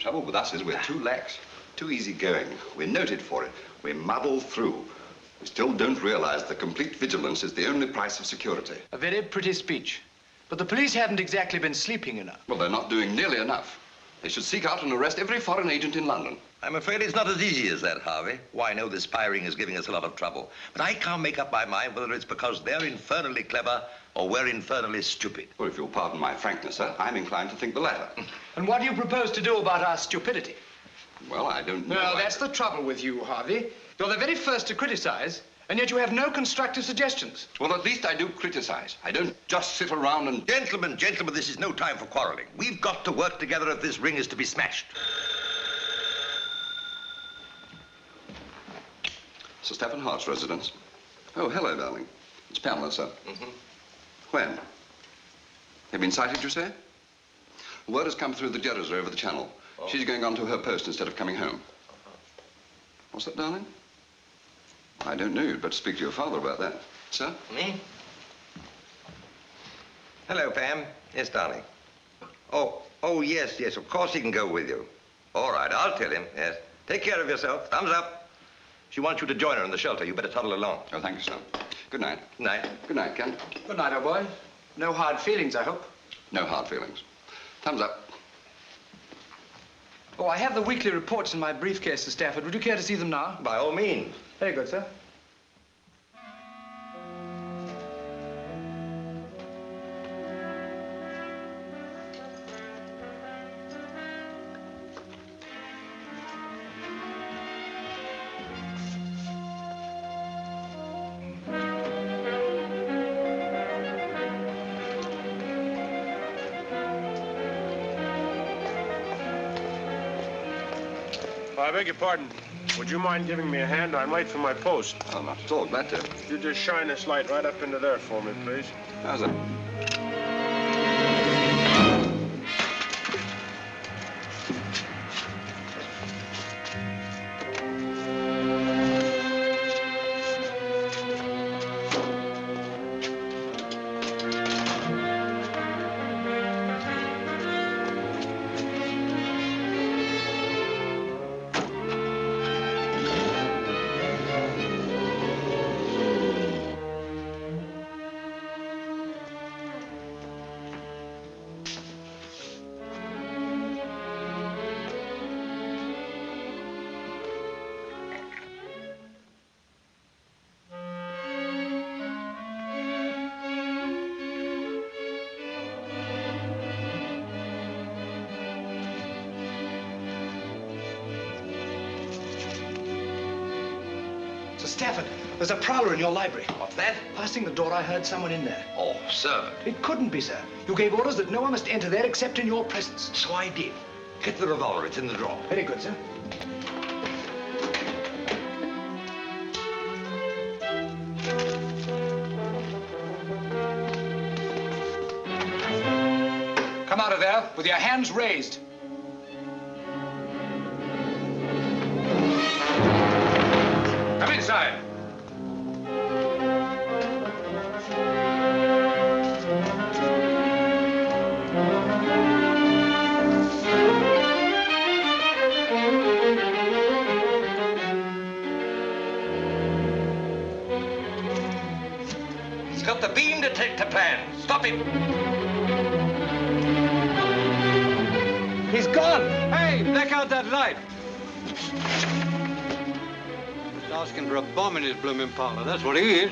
trouble with us is we're too lax, too easygoing. We're noted for it. We muddle through. We still don't realize that complete vigilance is the only price of security. A very pretty speech. But the police haven't exactly been sleeping enough. Well, they're not doing nearly enough. They should seek out and arrest every foreign agent in London. I'm afraid it's not as easy as that, Harvey. Why, I know this spy ring is giving us a lot of trouble. But I can't make up my mind whether it's because they're infernally clever or we're infernally stupid. Well, if you'll pardon my frankness, sir, I'm inclined to think the latter. And what do you propose to do about our stupidity? Well, I don't know. No, that's the trouble with you, Harvey. You're the very first to criticize, and yet you have no constructive suggestions. Well, at least I do criticize. I don't just sit around and... Gentlemen, this is no time for quarreling. We've got to work together if this ring is to be smashed. Sir Stephen Hart's residence. Oh, hello, darling. It's Pamela, sir. Mm-hmm. When? They've been sighted, you say? Word has come through the Jetters over the channel. Oh. She's going on to her post instead of coming home. What's that, darling? I don't know. You'd better speak to your father about that. Sir? Me? Hello, Pam. Yes, darling. Oh, yes, of course he can go with you. All right, I'll tell him, yes. Take care of yourself. Thumbs up. She wants you to join her in the shelter. You better toddle along. Oh, thank you, sir. Good night. Good night. Good night, Ken. Good night, old boy. No hard feelings, I hope. No hard feelings. Thumbs up. Oh, I have the weekly reports in my briefcase to Stafford. Would you care to see them now? By all means. Very good, sir. I beg your pardon. Would you mind giving me a hand? I'm late for my post. Oh, not at all. Glad to. You just shine this light right up into there for me, please. How's it? Stafford, there's a prowler in your library. What's that? Passing the door, I heard someone in there. Oh, servant. It couldn't be, sir. You gave orders that no one must enter there except in your presence. So I did. Get the revolver. It's in the drawer. Very good, sir. Come out of there with your hands raised. Come inside. He's got the beam detector plan. Stop him. He's gone. Hey, black out that light. He's asking for a bomb in his blooming parlor. That's what he is.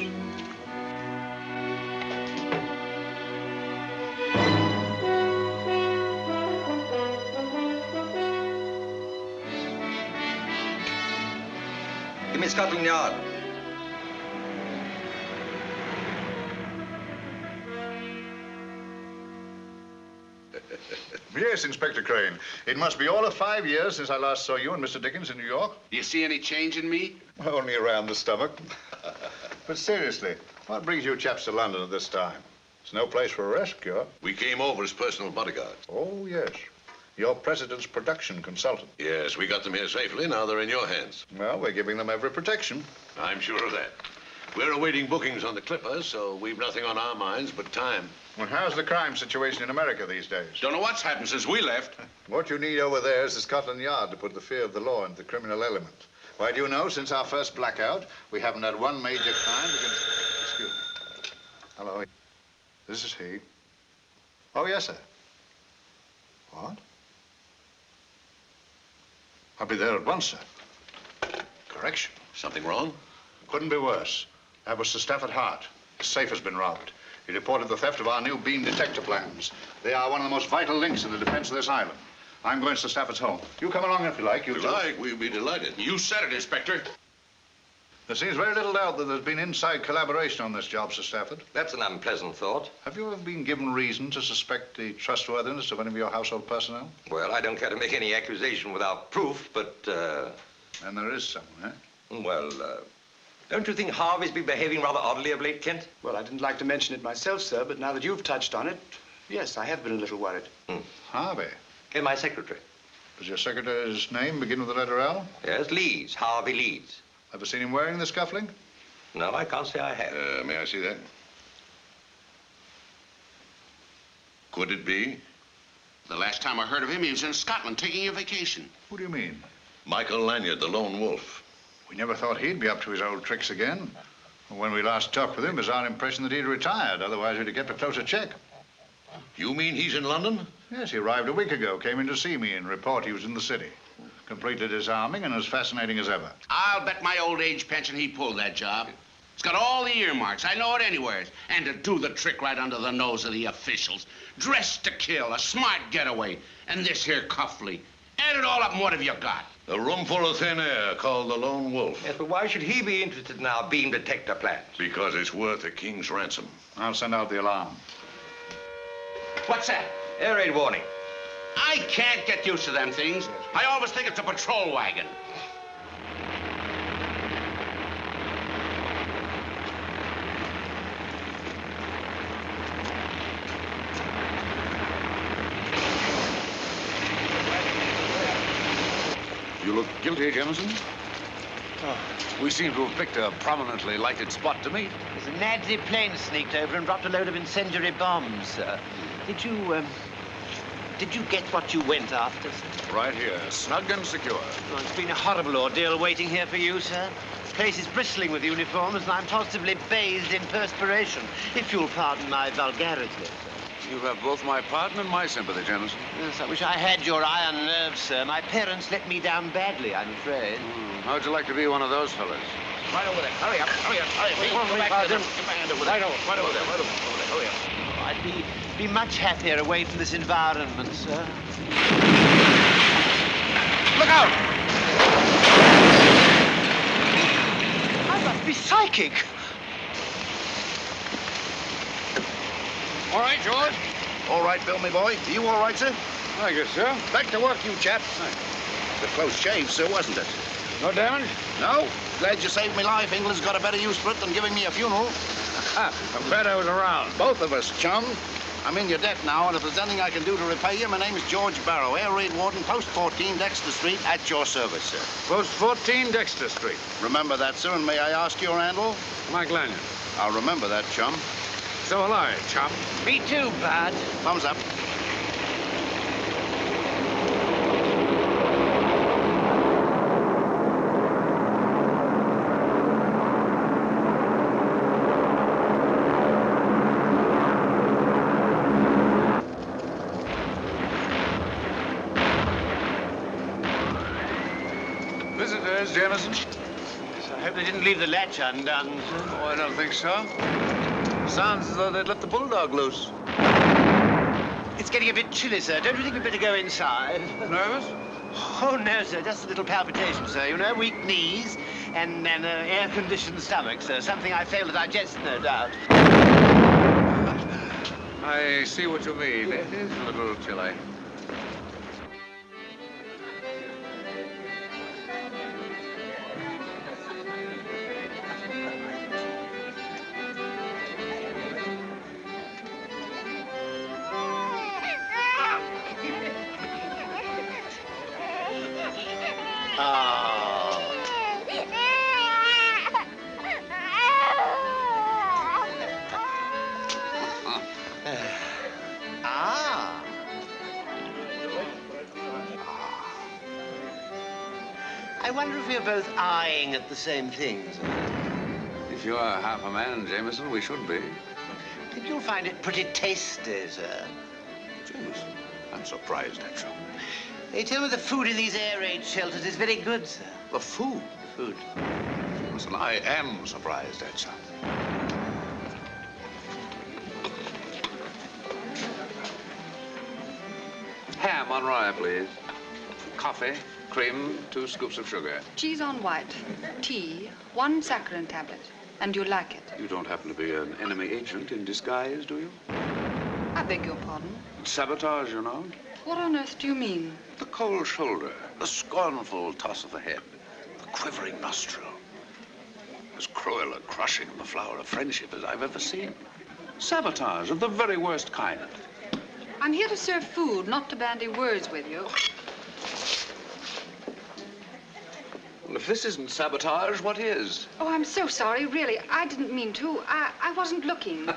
Give me Scotland Yard. Yes, Inspector Crane. It must be all of 5 years since I last saw you and Mr. Dickens in New York. Do you see any change in me? Only around the stomach. But seriously, what brings you chaps to London at this time? It's no place for a rest cure. We came over as personal bodyguards. Oh, yes. Your president's production consultant. Yes, we got them here safely. Now they're in your hands. Well, we're giving them every protection. I'm sure of that. We're awaiting bookings on the Clipper, so we've nothing on our minds but time. Well, how's the crime situation in America these days? Don't know what's happened since we left. What you need over there is the Scotland Yard to put the fear of the law into the criminal element. Why, do you know, since our first blackout, we haven't had one major crime against... Excuse me. Hello. This is he. Oh, yes, sir. What? I'll be there at once, sir. Correction. Something wrong? Couldn't be worse. That was Sir Stafford Hart. His safe has been robbed. He reported the theft of our new beam detector plans. They are one of the most vital links in the defense of this island. I'm going to Sir Stafford's home. You come along if you like. If you like, we'd be delighted. You said it, Inspector. There seems very little doubt that there's been inside collaboration on this job, Sir Stafford. That's an unpleasant thought. Have you ever been given reason to suspect the trustworthiness of any of your household personnel? Well, I don't care to make any accusation without proof, but, And there is some, eh? well, don't you think Harvey's been behaving rather oddly of late, Kent? Well, I didn't like to mention it myself, sir, but now that you've touched on it, yes, I have been a little worried. Harvey. And my secretary. Does your secretary's name begin with the letter L? Yes, Leeds. Harvey Leeds. Ever seen him wearing the scuffling? No, I can't say I have. May I see that? Could it be? The last time I heard of him, he was in Scotland taking a vacation. Who do you mean? Michael Lanyard, the lone wolf. We never thought he'd be up to his old tricks again. When we last talked with him, it was our impression that he'd retired. Otherwise, we'd have kept a closer check. You mean he's in London? Yes, he arrived a week ago, came in to see me and report he was in the city. Completely disarming and as fascinating as ever. I'll bet my old age pension he pulled that job. It's got all the earmarks. I know it anywhere. And to do the trick right under the nose of the officials. Dressed to kill, a smart getaway. And this here Cuffley. Add it all up and what have you got? A room full of thin air called the lone wolf. Yes, but why should he be interested in our beam detector plans? Because it's worth a king's ransom. I'll send out the alarm. What's that? Air raid warning. I can't get used to them things. I always think it's a patrol wagon. You look guilty, Jameson. Oh, we seem to have picked a prominently lighted spot to meet. There's a Nazi plane sneaked over and dropped a load of incendiary bombs, sir. Did you get what you went after, sir? Right here, snug and secure. Oh, it's been a horrible ordeal waiting here for you, sir. The place is bristling with uniforms, and I'm positively bathed in perspiration, if you'll pardon my vulgarity, sir. You have both my pardon and my sympathy, Jameson. Yes, I wish I had your iron nerves, sir. My parents let me down badly, I'm afraid. How'd you like to be one of those fellas? Right over there. Hurry up, hurry up, hurry up. Go back to them. Get my hand over there. Right over there, right over there. Hurry up. Oh, I'd be much happier away from this environment, sir. Look out! I must be psychic. All right, George? All right, Bill, my boy. Are you all right, sir? I guess so. Back to work, you chap. A close shave, sir, wasn't it? No damage? No? Glad you saved me life. England's got a better use for it than giving me a funeral. I'm glad I was around. Both of us, chum. I'm in your debt now, and if there's anything I can do to repay you, my name is George Barrow, Air Raid Warden, Post 14, Dexter Street, at your service, sir. Post 14, Dexter Street. Remember that, sir, and may I ask your handle? Mike Lanyard. I'll remember that, chum. So will I, chum. Me too, Bud. Thumbs up. Visitors, Jameson? I hope they didn't leave the latch undone, sir. Oh, I don't think so. Sounds as though they'd let the bulldog loose. It's getting a bit chilly, sir. Don't you think we'd better go inside? Nervous? Oh, no, sir. Just a little palpitation, sir. You know, weak knees and an air-conditioned stomach, sir. Something I failed to digest, no doubt. I see what you mean. It is a little chilly. if we are both eyeing at the same things. If you're half a man, Jameson, we should be. I think you'll find it pretty tasty, sir. Jameson, I'm surprised at you. They tell me the food in these air raid shelters is very good, sir. The food? The food. Jameson, I am surprised at you. Ham on rye, please. Coffee, cream, 2 scoops of sugar. Cheese on white, tea, 1 saccharin tablet. And you like it? You don't happen to be an enemy agent in disguise, do you? I beg your pardon. Sabotage, you know. What on earth do you mean? The cold shoulder, the scornful toss of the head, the quivering nostril. As cruel a crushing of the flower of friendship as I've ever seen. Sabotage of the very worst kind. I'm here to serve food, not to bandy words with you. Well, if this isn't sabotage, what is? Oh, I'm so sorry, really. I didn't mean to. I wasn't looking.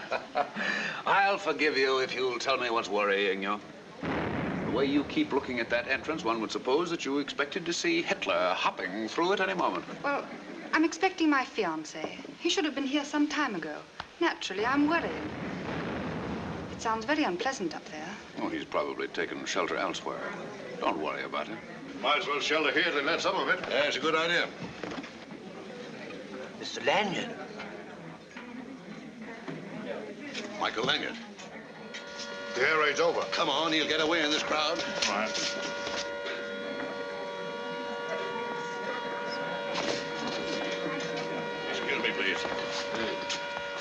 I'll forgive you if you'll tell me what's worrying you. The way you keep looking at that entrance, one would suppose that you expected to see Hitler hopping through it any moment. Well, I'm expecting my fiancé. He should have been here some time ago. Naturally, I'm worried. It sounds very unpleasant up there. Oh, he's probably taken shelter elsewhere. Don't worry about him. Might as well shelter here than let some of it. Yeah, it's a good idea. Mr. Lanyard. Michael Lanyard. The air raid's over. Come on, he'll get away in this crowd. All right. Excuse me, please.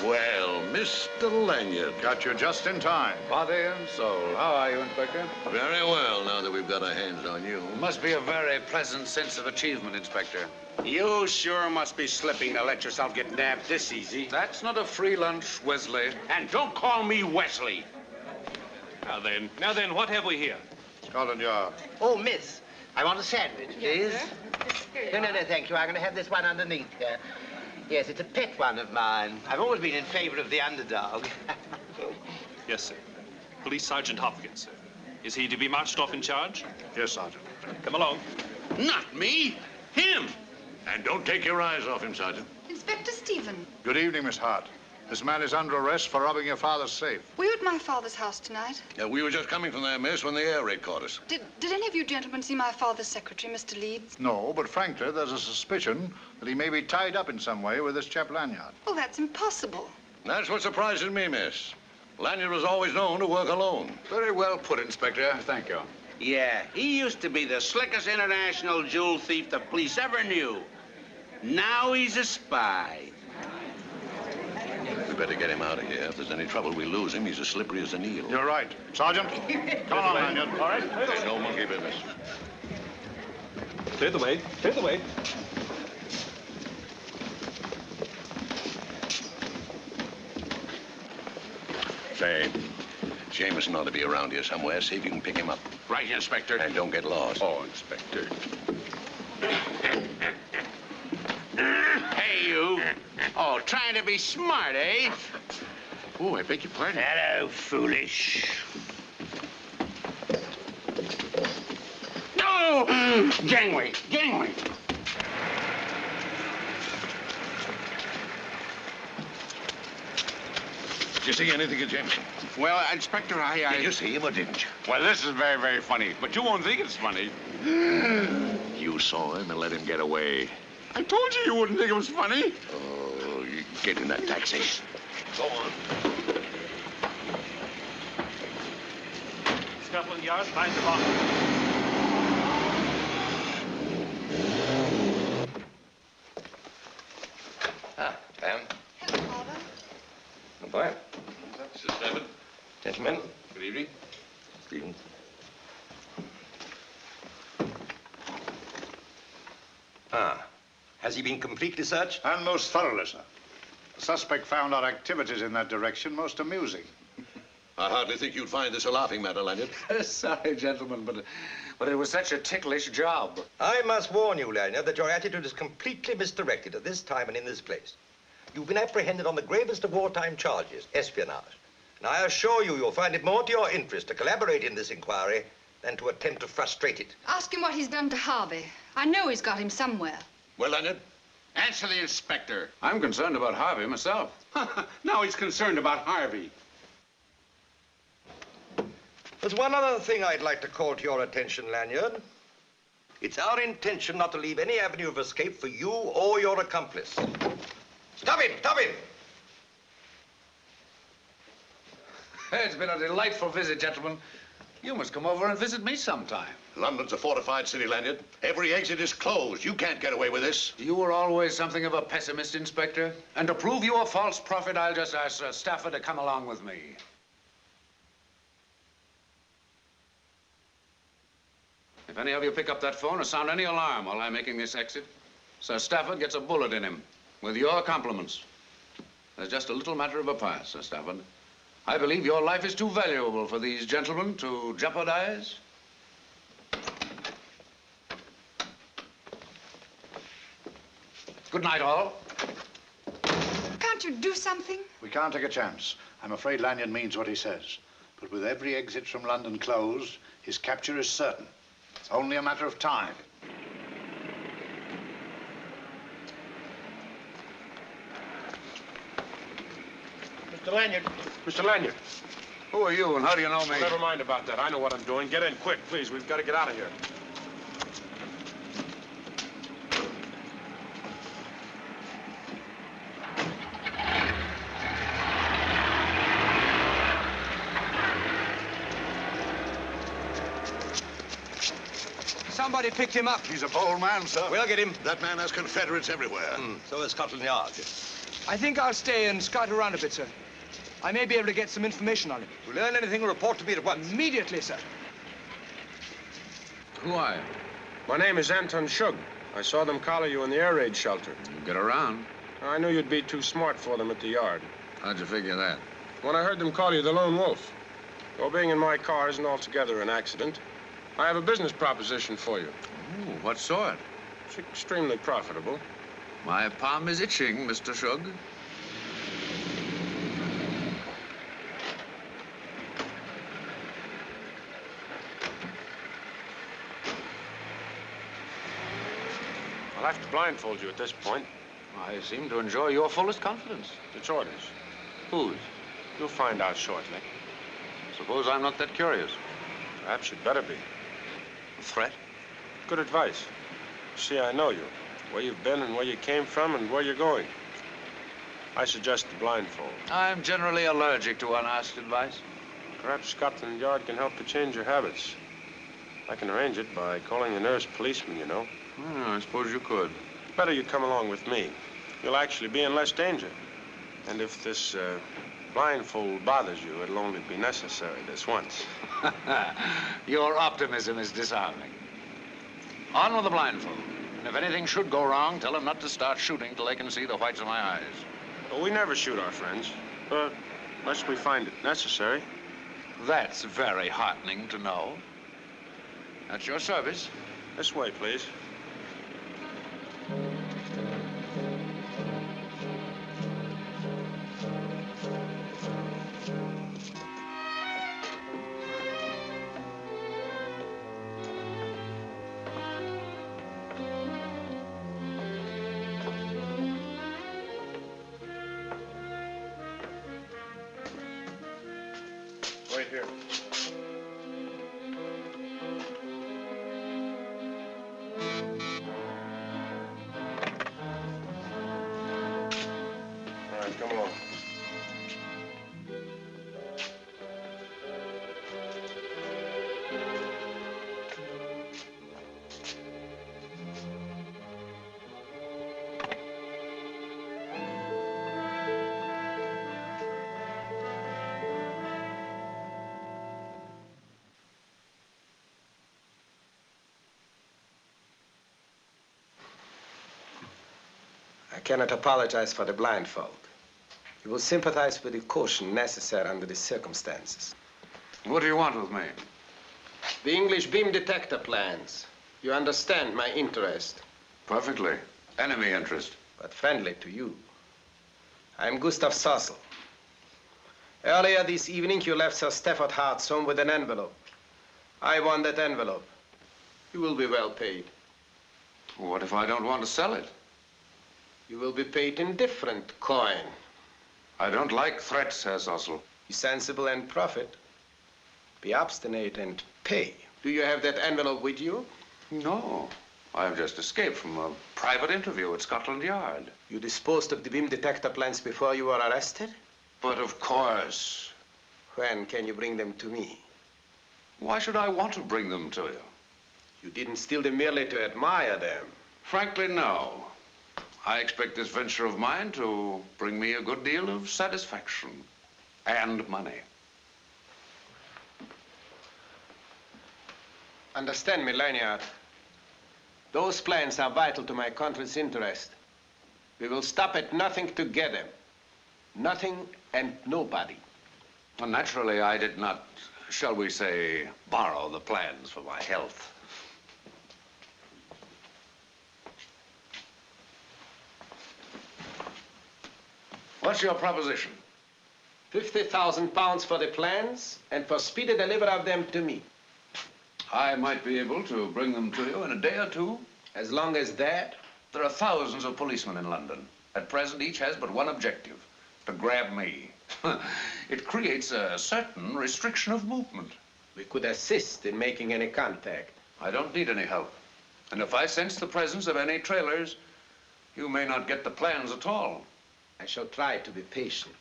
Well, Mr. Lanyard. Got you just in time. Body and soul. How are you, Inspector? Very well, now that we've got our hands on you. Must be a very pleasant sense of achievement, Inspector. You sure must be slipping to let yourself get nabbed this easy. That's not a free lunch, Wesley. And don't call me Wesley. Now then, what have we here? Scotland Yard. Oh, miss, I want a sandwich, please. No, thank you. I'm going to have this one underneath here. Yes, it's a pet one of mine. I've always been in favor of the underdog. Yes, sir. Police Sergeant Hopkins, sir. Is he to be marched off in charge? Yes, Sergeant. Come along. Not me. Him. And don't take your eyes off him, Sergeant. Inspector Stephen, Good evening, Miss Hart. This man is under arrest for robbing your father's safe. were you at my father's house tonight? We were just coming from there, miss, when the air raid caught us. Did any of you gentlemen see my father's secretary, Mr. Leeds? No, but frankly, there's a suspicion that he may be tied up in some way with this chap Lanyard. Oh, that's impossible. That's what surprises me, miss. Lanyard was always known to work alone. Very well put, Inspector. Thank you. Yeah, he used to be the slickest international jewel thief the police ever knew. Now he's a spy. We better get him out of here. If there's any trouble, we lose him. He's as slippery as an eel. You're right. Sergeant, come on, Lanyard. All right. There's no monkey business. Clear the way. Clear the way. Say, Jameson ought to be around here somewhere. See if you can pick him up. Right, Inspector. And don't get lost. Oh, Inspector. Hey, you. Oh, trying to be smart, eh? Oh, I beg your pardon. Hello, foolish. No! Gangway, gangway. Did you see anything of Jameson? Well, Inspector, Did you see him or didn't you? Well, this is very, very funny, but you won't think it's funny. You saw him and let him get away. I told you wouldn't think it was funny. Oh, you get in that taxi. Go on. Scotland Yard, find the box. Pam. Hello, Father. Good boy. Mr. Stephen. Gentlemen. Good evening. Stephen. Has he been completely searched? And most thoroughly, sir. The suspect found our activities in that direction most amusing. I hardly think you'd find this a laughing matter, Lanyard. Sorry, gentlemen, but it was such a ticklish job. I must warn you, Lanyard, that your attitude is completely misdirected at this time and in this place. You've been apprehended on the gravest of wartime charges, espionage. And I assure you, you'll find it more to your interest to collaborate in this inquiry than to attempt to frustrate it. Ask him what he's done to Harvey. I know he's got him somewhere. Well, Lanyard? Answer the inspector. I'm concerned about Harvey myself. Now he's concerned about Harvey. There's one other thing I'd like to call to your attention, Lanyard. It's our intention not to leave any avenue of escape for you or your accomplice. Stop him! Stop him! It's been a delightful visit, gentlemen. You must come over and visit me sometime. London's a fortified city, Lanyard. Every exit is closed. You can't get away with this. You were always something of a pessimist, Inspector. And to prove you a false prophet, I'll just ask Sir Stafford to come along with me. If any of you pick up that phone or sound any alarm while I'm making this exit, Sir Stafford gets a bullet in him, with your compliments. There's just a little matter of a pass, Sir Stafford. I believe your life is too valuable for these gentlemen to jeopardize. Good night, all. Can't you do something? We can't take a chance. I'm afraid Lanyard means what he says. But with every exit from London closed, his capture is certain. It's only a matter of time. Mr. Lanyard. Mr. Lanyard. Who are you and how do you know me? Oh, never mind about that. I know what I'm doing. Get in quick, please. We've got to get out of here. Somebody picked him up. He's a bold man, sir. We'll get him. That man has Confederates everywhere. So is Scotland Yard. I think I'll stay and scout around a bit, sir. I may be able to get some information on him. If you learn anything, report to me at once. Immediately, sir. Who are you? My name is Anton Shug. I saw them collar you in the air raid shelter. Get around. I knew you'd be too smart for them at the yard. How'd you figure that? When I heard them call you the Lone Wolf. Though being in my car isn't altogether an accident, I have a business proposition for you. Ooh, what sort? It's extremely profitable. My palm is itching, Mr. Shug. I'll have to blindfold you at this point. I seem to enjoy your fullest confidence. It's orders. Whose? You'll find out shortly. Suppose I'm not that curious. Perhaps you'd better be. A threat? Good advice. See, I know you. Where you've been and where you came from and where you're going. I suggest the blindfold. I'm generally allergic to unasked advice. Perhaps Scotland Yard can help you change your habits. I can arrange it by calling the nearest policeman, you know. I suppose you could. Better you come along with me. You'll actually be in less danger. And if this blindfold bothers you, it'll only be necessary this once. Your optimism is disarming. On with the blindfold. And if anything should go wrong, tell them not to start shooting till they can see the whites of my eyes. Well, we never shoot our friends. But unless we find it necessary. That's very heartening to know. At your service. This way, please. Wait here. All right, come along. I cannot apologize for the blindfold. You will sympathize with the caution necessary under the circumstances. What do you want with me? The English beam detector plans. You understand my interest. Perfectly. Enemy interest. But friendly to you. I'm Gustav Sossel. Earlier this evening, you left Sir Stafford Hart's home with an envelope. I want that envelope. You will be well paid. What if I don't want to sell it? You will be paid in different coin. I don't like threats, Herr Sossel. Be sensible and profit. Be obstinate and pay. Do you have that envelope with you? No. I've just escaped from a private interview at Scotland Yard. You disposed of the beam detector plans before you were arrested? But of course. When can you bring them to me? Why should I want to bring them to you? You didn't steal them merely to admire them. Frankly, no. I expect this venture of mine to bring me a good deal of satisfaction and money. Understand me, Lanyard. Those plans are vital to my country's interest. We will stop at nothing to get them. Nothing and nobody. Well, naturally, I did not, shall we say, borrow the plans for my health. What's your proposition? 50,000 pounds for the plans and for speedy delivery of them to me. I might be able to bring them to you in a day or two. As long as that? There are thousands of policemen in London. At present, each has but one objective, to grab me. It creates a certain restriction of movement. We could assist in making any contact. I don't need any help. And if I sense the presence of any trailers, you may not get the plans at all. I shall try to be patient.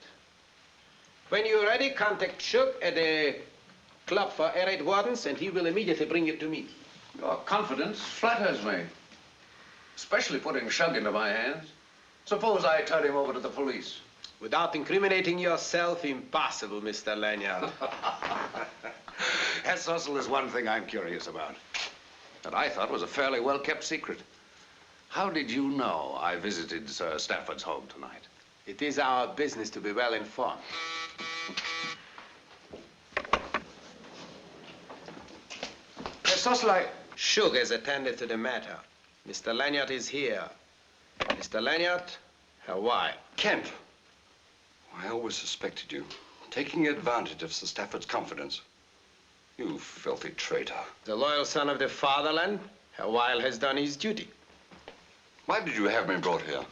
When you're ready, contact Shug at the club for air raid wardens, and he will immediately bring you to me. Your confidence flatters me, especially putting Shug into my hands. Suppose I turn him over to the police. Without incriminating yourself, impossible, Mr. Lanyard. Herr Sossel is one thing I'm curious about, that I thought was a fairly well-kept secret. How did you know I visited Sir Stafford's home tonight? It is our business to be well informed. Herr Sossel, Shug has attended to the matter. Mr. Lanyard is here. Mr. Lanyard, Herr Weil. Kent, I always suspected you. Taking advantage of Sir Stafford's confidence. You filthy traitor. The loyal son of the fatherland, Herr Weil has done his duty. Why did you have me brought here?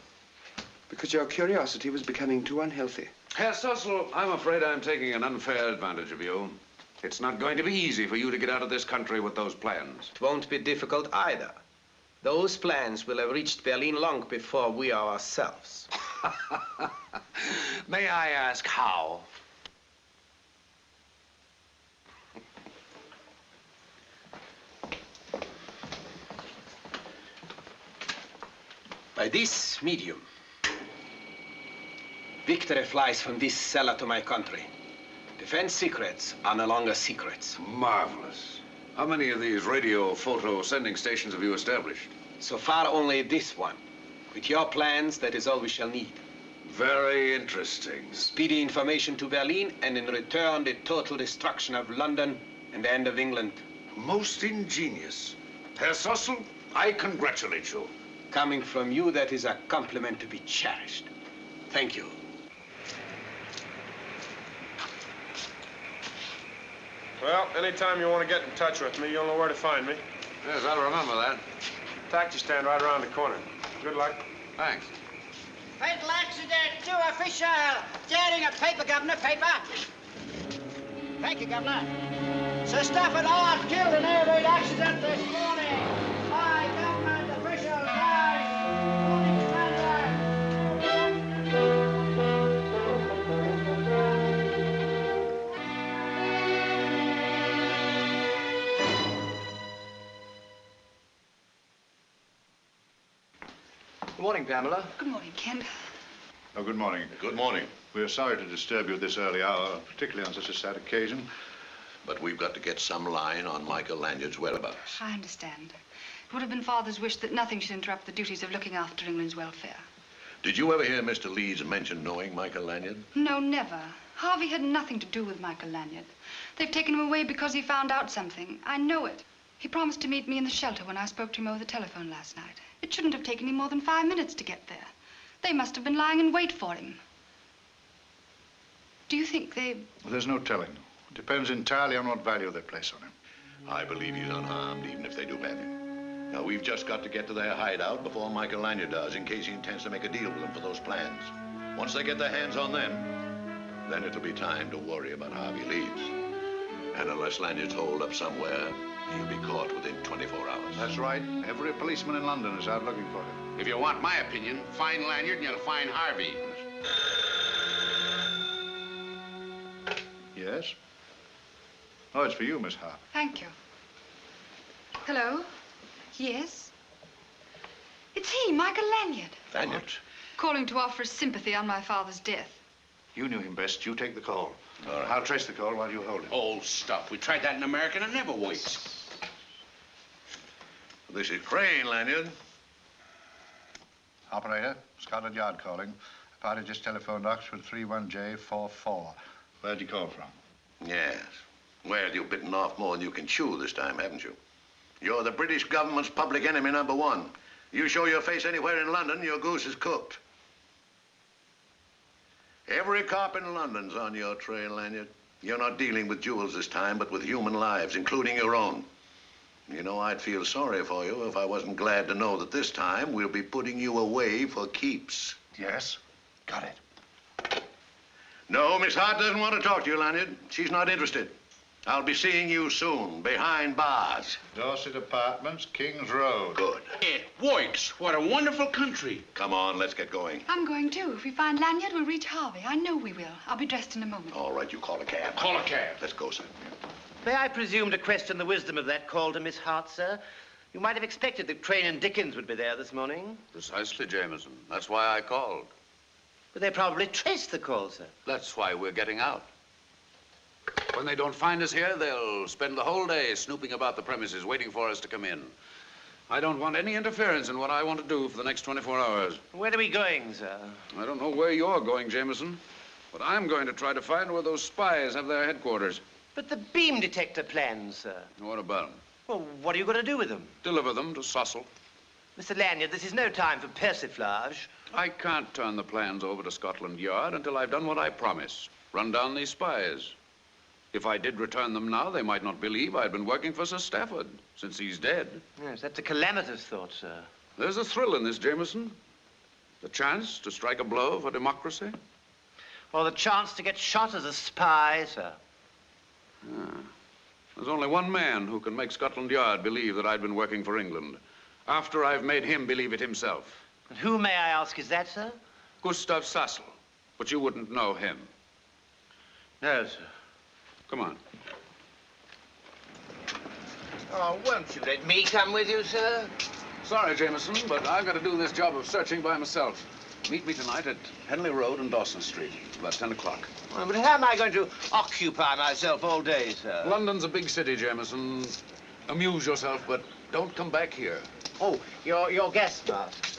Because your curiosity was becoming too unhealthy. Herr Sossel, I'm afraid I'm taking an unfair advantage of you. It's not going to be easy for you to get out of this country with those plans. It won't be difficult either. Those plans will have reached Berlin long before we ourselves. May I ask how? By this medium, victory flies from this cellar to my country. Defense secrets are no longer secrets. Marvelous. How many of these radio photo sending stations have you established? So far, only this one. With your plans, that is all we shall need. Very interesting. Speedy information to Berlin, and in return, the total destruction of London and the end of England. Most ingenious. Herr Sossel, I congratulate you. Coming from you, that is a compliment to be cherished. Thank you. Well, anytime you want to get in touch with me, you'll know where to find me. Yes, I'll remember that. Taxi stand right around the corner. Good luck. Thanks. Fatal accident, two official. Tearing a paper, Governor, paper. Thank you, Governor. Sir Stafford Hart killed in air raid accident this morning. By government official, morning Good morning, Pamela. Good morning, Kent. Oh, good morning. Good morning. We're sorry to disturb you at this early hour, particularly on such a sad occasion. But we've got to get some line on Michael Lanyard's whereabouts. I understand. It would have been Father's wish that nothing should interrupt the duties of looking after England's welfare. Did you ever hear Mr. Leeds mention knowing Michael Lanyard? No, never. Harvey had nothing to do with Michael Lanyard. They've taken him away because he found out something. I know it. He promised to meet me in the shelter when I spoke to him over the telephone last night. It shouldn't have taken him more than 5 minutes to get there. They must have been lying in wait for him. Do you think they... Well, there's no telling. It depends entirely on what value they place on him. I believe he's unharmed, even if they do have him. Now, we've just got to get to their hideout before Michael Lanyard does, in case he intends to make a deal with them for those plans. Once they get their hands on them, then it'll be time to worry about Harvey Leeds. And unless Lanyard's holed up somewhere, he'll be caught within 24 hours. That's right. Every policeman in London is out looking for him. If you want my opinion, find Lanyard and you'll find Harvey. Yes? Oh, it's for you, Miss Hart. Thank you. Hello? Yes? It's he, Michael Lanyard. Lanyard? Calling to offer his sympathy on my father's death. You knew him best. You take the call. All right. I'll trace the call while you hold it. Old stuff. We tried that in America and it never works. This is Crane, Lanyard. Operator, Scotland Yard calling. A party just telephoned Oxford 31J44. Where'd you call from? Yes. Well, you've bitten off more than you can chew this time, haven't you? You're the British government's public enemy #1. You show your face anywhere in London, your goose is cooked. Every cop in London's on your trail, Lanyard. You're not dealing with jewels this time, but with human lives, including your own. You know, I'd feel sorry for you if I wasn't glad to know that this time we'll be putting you away for keeps. Yes? Got it. No, Miss Hart doesn't want to talk to you, Lanyard. She's not interested. I'll be seeing you soon, behind bars. Dorset Apartments, Kings Road. Good. It works. What a wonderful country. Come on, let's get going. I'm going too. If we find Lanyard, we'll reach Harvey. I know we will. I'll be dressed in a moment. All right, you call a cab. Call a cab. Let's go, sir. May I presume to question the wisdom of that call to Miss Hart, sir? You might have expected that Crane and Dickens would be there this morning. Precisely, Jameson. That's why I called. But they probably traced the call, sir. That's why we're getting out. When they don't find us here, they'll spend the whole day snooping about the premises, waiting for us to come in. I don't want any interference in what I want to do for the next 24 hours. Where are we going, sir? I don't know where you're going, Jameson, but I'm going to try to find where those spies have their headquarters. But the beam detector plans, sir. What about them? Well, what are you going to do with them? Deliver them to Cecil. Mr. Lanyard, this is no time for persiflage. I can't turn the plans over to Scotland Yard until I've done what I promised. Run down these spies. If I did return them now, they might not believe I'd been working for Sir Stafford, since he's dead. Yes, that's a calamitous thought, sir. There's a thrill in this, Jameson. The chance to strike a blow for democracy. Or the chance to get shot as a spy, sir. There's only one man who can make Scotland Yard believe that I'd been working for England, after I've made him believe it himself. And who, may I ask, is that, sir? Gustav Cecil. But you wouldn't know him. No, sir. Come on. Oh, won't you let me come with you, sir? Sorry, Jameson, but I've got to do this job of searching by myself. Meet me tonight at Henley Road and Dawson Street, about 10 o'clock. Well, but how am I going to occupy myself all day, sir? London's a big city, Jameson. Amuse yourself, but don't come back here. Oh, your guest, master.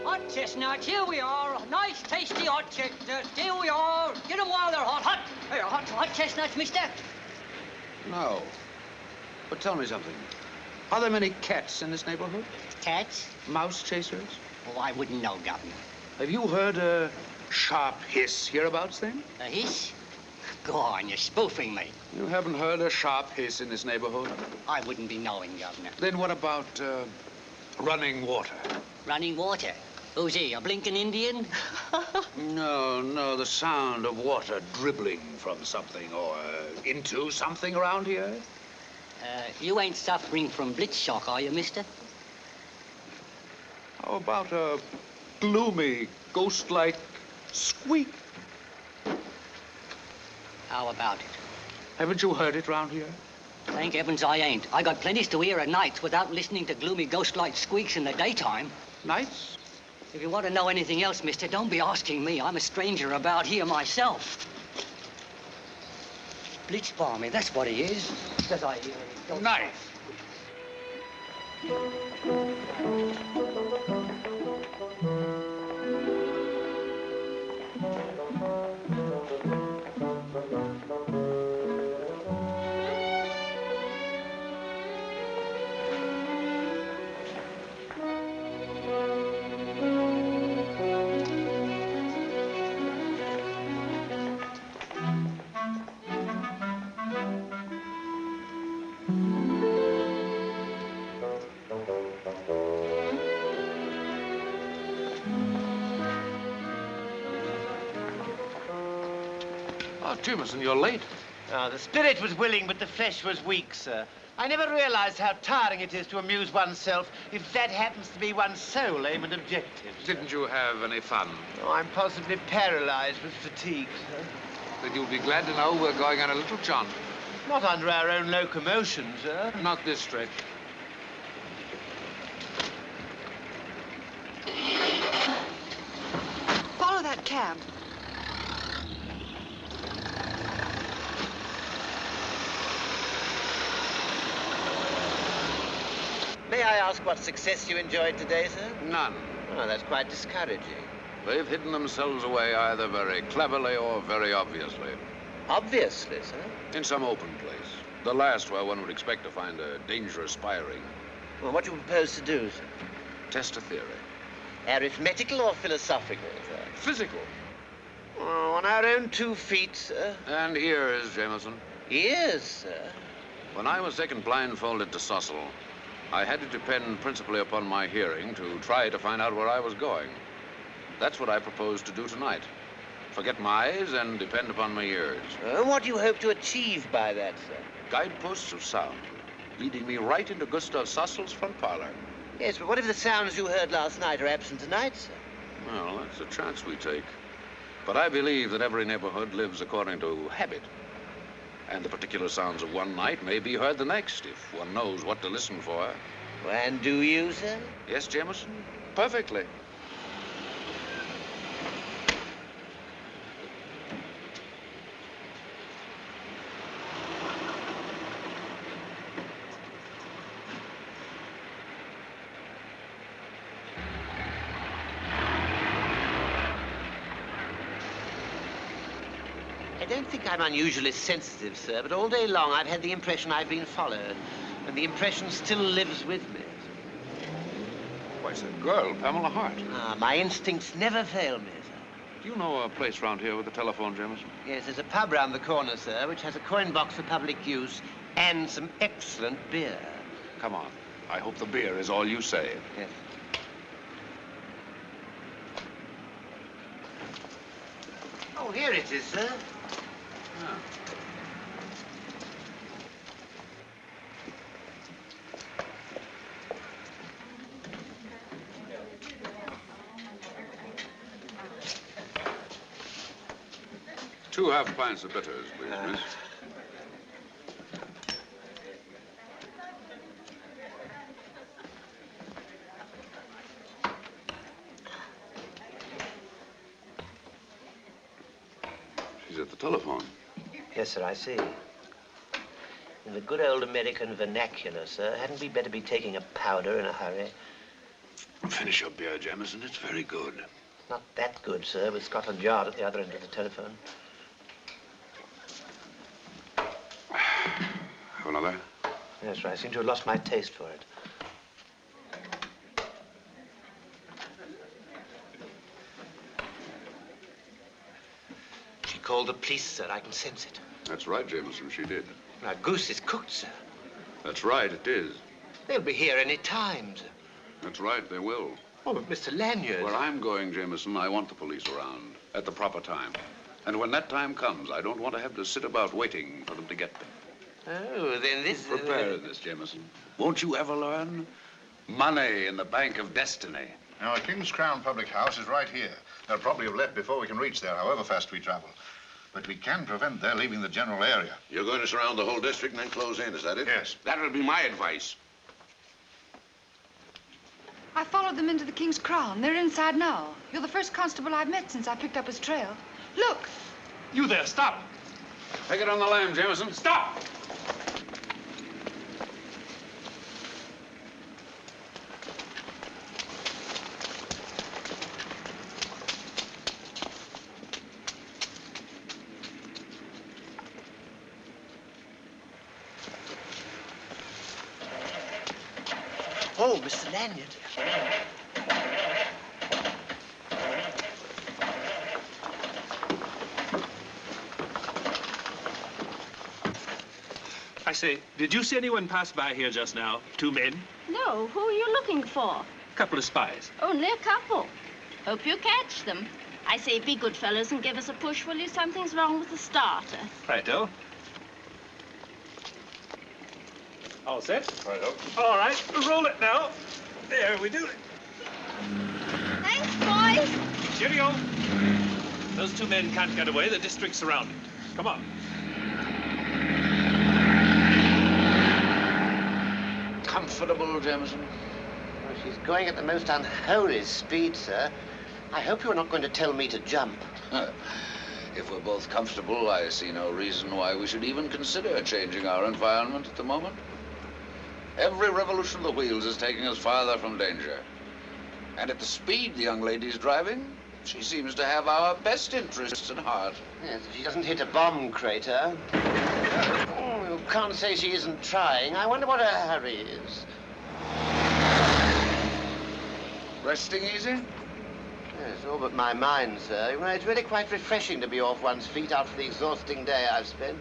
Hot chestnuts, here we are. Nice, tasty hot chestnuts. Here we are. Get them while they're hot. Hot. Here, hot chestnuts, mister. No. But tell me something. Are there many cats in this neighborhood? Cats? Mouse chasers? Oh, I wouldn't know, Governor. Have you heard a sharp hiss hereabouts, then? A hiss? Go on, you're spoofing me. You haven't heard a sharp hiss in this neighborhood? I wouldn't be knowing, Governor. Then what about running water? Running water? Who's he, a blinking Indian? No, the sound of water dribbling from something or into something around here. You ain't suffering from blitz shock, are you, mister? How about a gloomy, ghost-like squeak? How about it? Haven't you heard it round here? Thank heavens I ain't. I got plenty to hear at nights without listening to gloomy ghost-like squeaks in the daytime. Nights? If you want to know anything else, mister, don't be asking me. I'm a stranger about here myself. Blitz balmy, that's what he is. Does I hear it? Nice. Jameson, you're late. Oh, the spirit was willing, but the flesh was weak, sir. I never realized how tiring it is to amuse oneself if that happens to be one's sole aim and objective. Didn't you have any fun? Oh, I'm possibly paralyzed with fatigue, sir. Then you'll be glad to know we're going on a little jaunt. Not under our own locomotion, sir. Not this stretch. Follow that cab. May I ask what success you enjoyed today, sir? None. Oh, that's quite discouraging. They've hidden themselves away either very cleverly or very obviously. Obviously, sir? In some open place. The last where one would expect to find a dangerous spiring. Well, what do you propose to do, sir? Test a theory. Arithmetical or philosophical, sir? Physical. Oh, on our own 2 feet, sir. And ears, Jameson. Ears, sir? When I was taken blindfolded to Sussex, I had to depend principally upon my hearing to try to find out where I was going. That's what I propose to do tonight. Forget my eyes and depend upon my ears. What do you hope to achieve by that, sir? Guideposts of sound, leading me right into Gustav Sussel's front parlor. Yes, but what if the sounds you heard last night are absent tonight, sir? Well, that's a chance we take. But I believe that every neighborhood lives according to habit. And the particular sounds of one night may be heard the next, if one knows what to listen for. And do you, sir? Yes, Jameson, perfectly. I don't think I'm unusually sensitive, sir, but all day long I've had the impression I've been followed. And the impression still lives with me. Why, it's a girl, Pamela Hart. Ah, my instincts never fail me, sir. Do you know a place round here with a telephone, Jameson? Yes, there's a pub round the corner, sir, which has a coin box for public use and some excellent beer. Come on. I hope the beer is all you say. Yes. Oh, here it is, sir. Ah. Two half pints of bitters, please, miss. She's at the telephone. Yes, sir, I see. In the good old American vernacular, sir, hadn't we better be taking a powder in a hurry? Finish your beer, Jameson. It's very good. Not that good, sir, with Scotland Yard at the other end of the telephone. Have another? Yes, sir, I seem to have lost my taste for it. She called the police, sir. I can sense it. That's right, Jameson. She did. Our goose is cooked, sir. That's right, it is. They'll be here any time, sir. That's right, they will. Oh, but Mr. Lanyard. Where I'm going, Jameson, I want the police around at the proper time. And when that time comes, I don't want to have to sit about waiting for them to get there. Oh, then this... Prepare this, Jameson. Won't you ever learn? Money in the Bank of Destiny. Now, King's Crown Public House is right here. They'll probably have left before we can reach there, however fast we travel. But we can prevent their leaving the general area. You're going to surround the whole district and then close in, is that it? Yes. That'll be my advice. I followed them into the King's Crown. They're inside now. You're the first constable I've met since I picked up his trail. Look! You there, stop! Take it on the lam, Jameson. Stop! Oh, Mr. Lanyard. I say, did you see anyone pass by here just now? 2 men? No, who are you looking for? A couple of spies. Only a couple. Hope you catch them. I say, be good fellows and give us a push, will you? Something's wrong with the starter. Righto. All set? Righto. All right, roll it now. There we do it. Thanks, boys. Cheerio. Those 2 men can't get away. The district's surrounded. Come on. Comfortable, Jameson? Well, she's going at the most unholy speed, sir. I hope you're not going to tell me to jump. If we're both comfortable, I see no reason why we should even consider changing our environment at the moment. Every revolution of the wheels is taking us farther from danger. And at the speed the young lady's driving, she seems to have our best interests at heart. Yes, if she doesn't hit a bomb crater. Oh, you can't say she isn't trying. I wonder what her hurry is. Resting easy? Yes, all but my mind, sir. You know, it's really quite refreshing to be off one's feet after the exhausting day I've spent.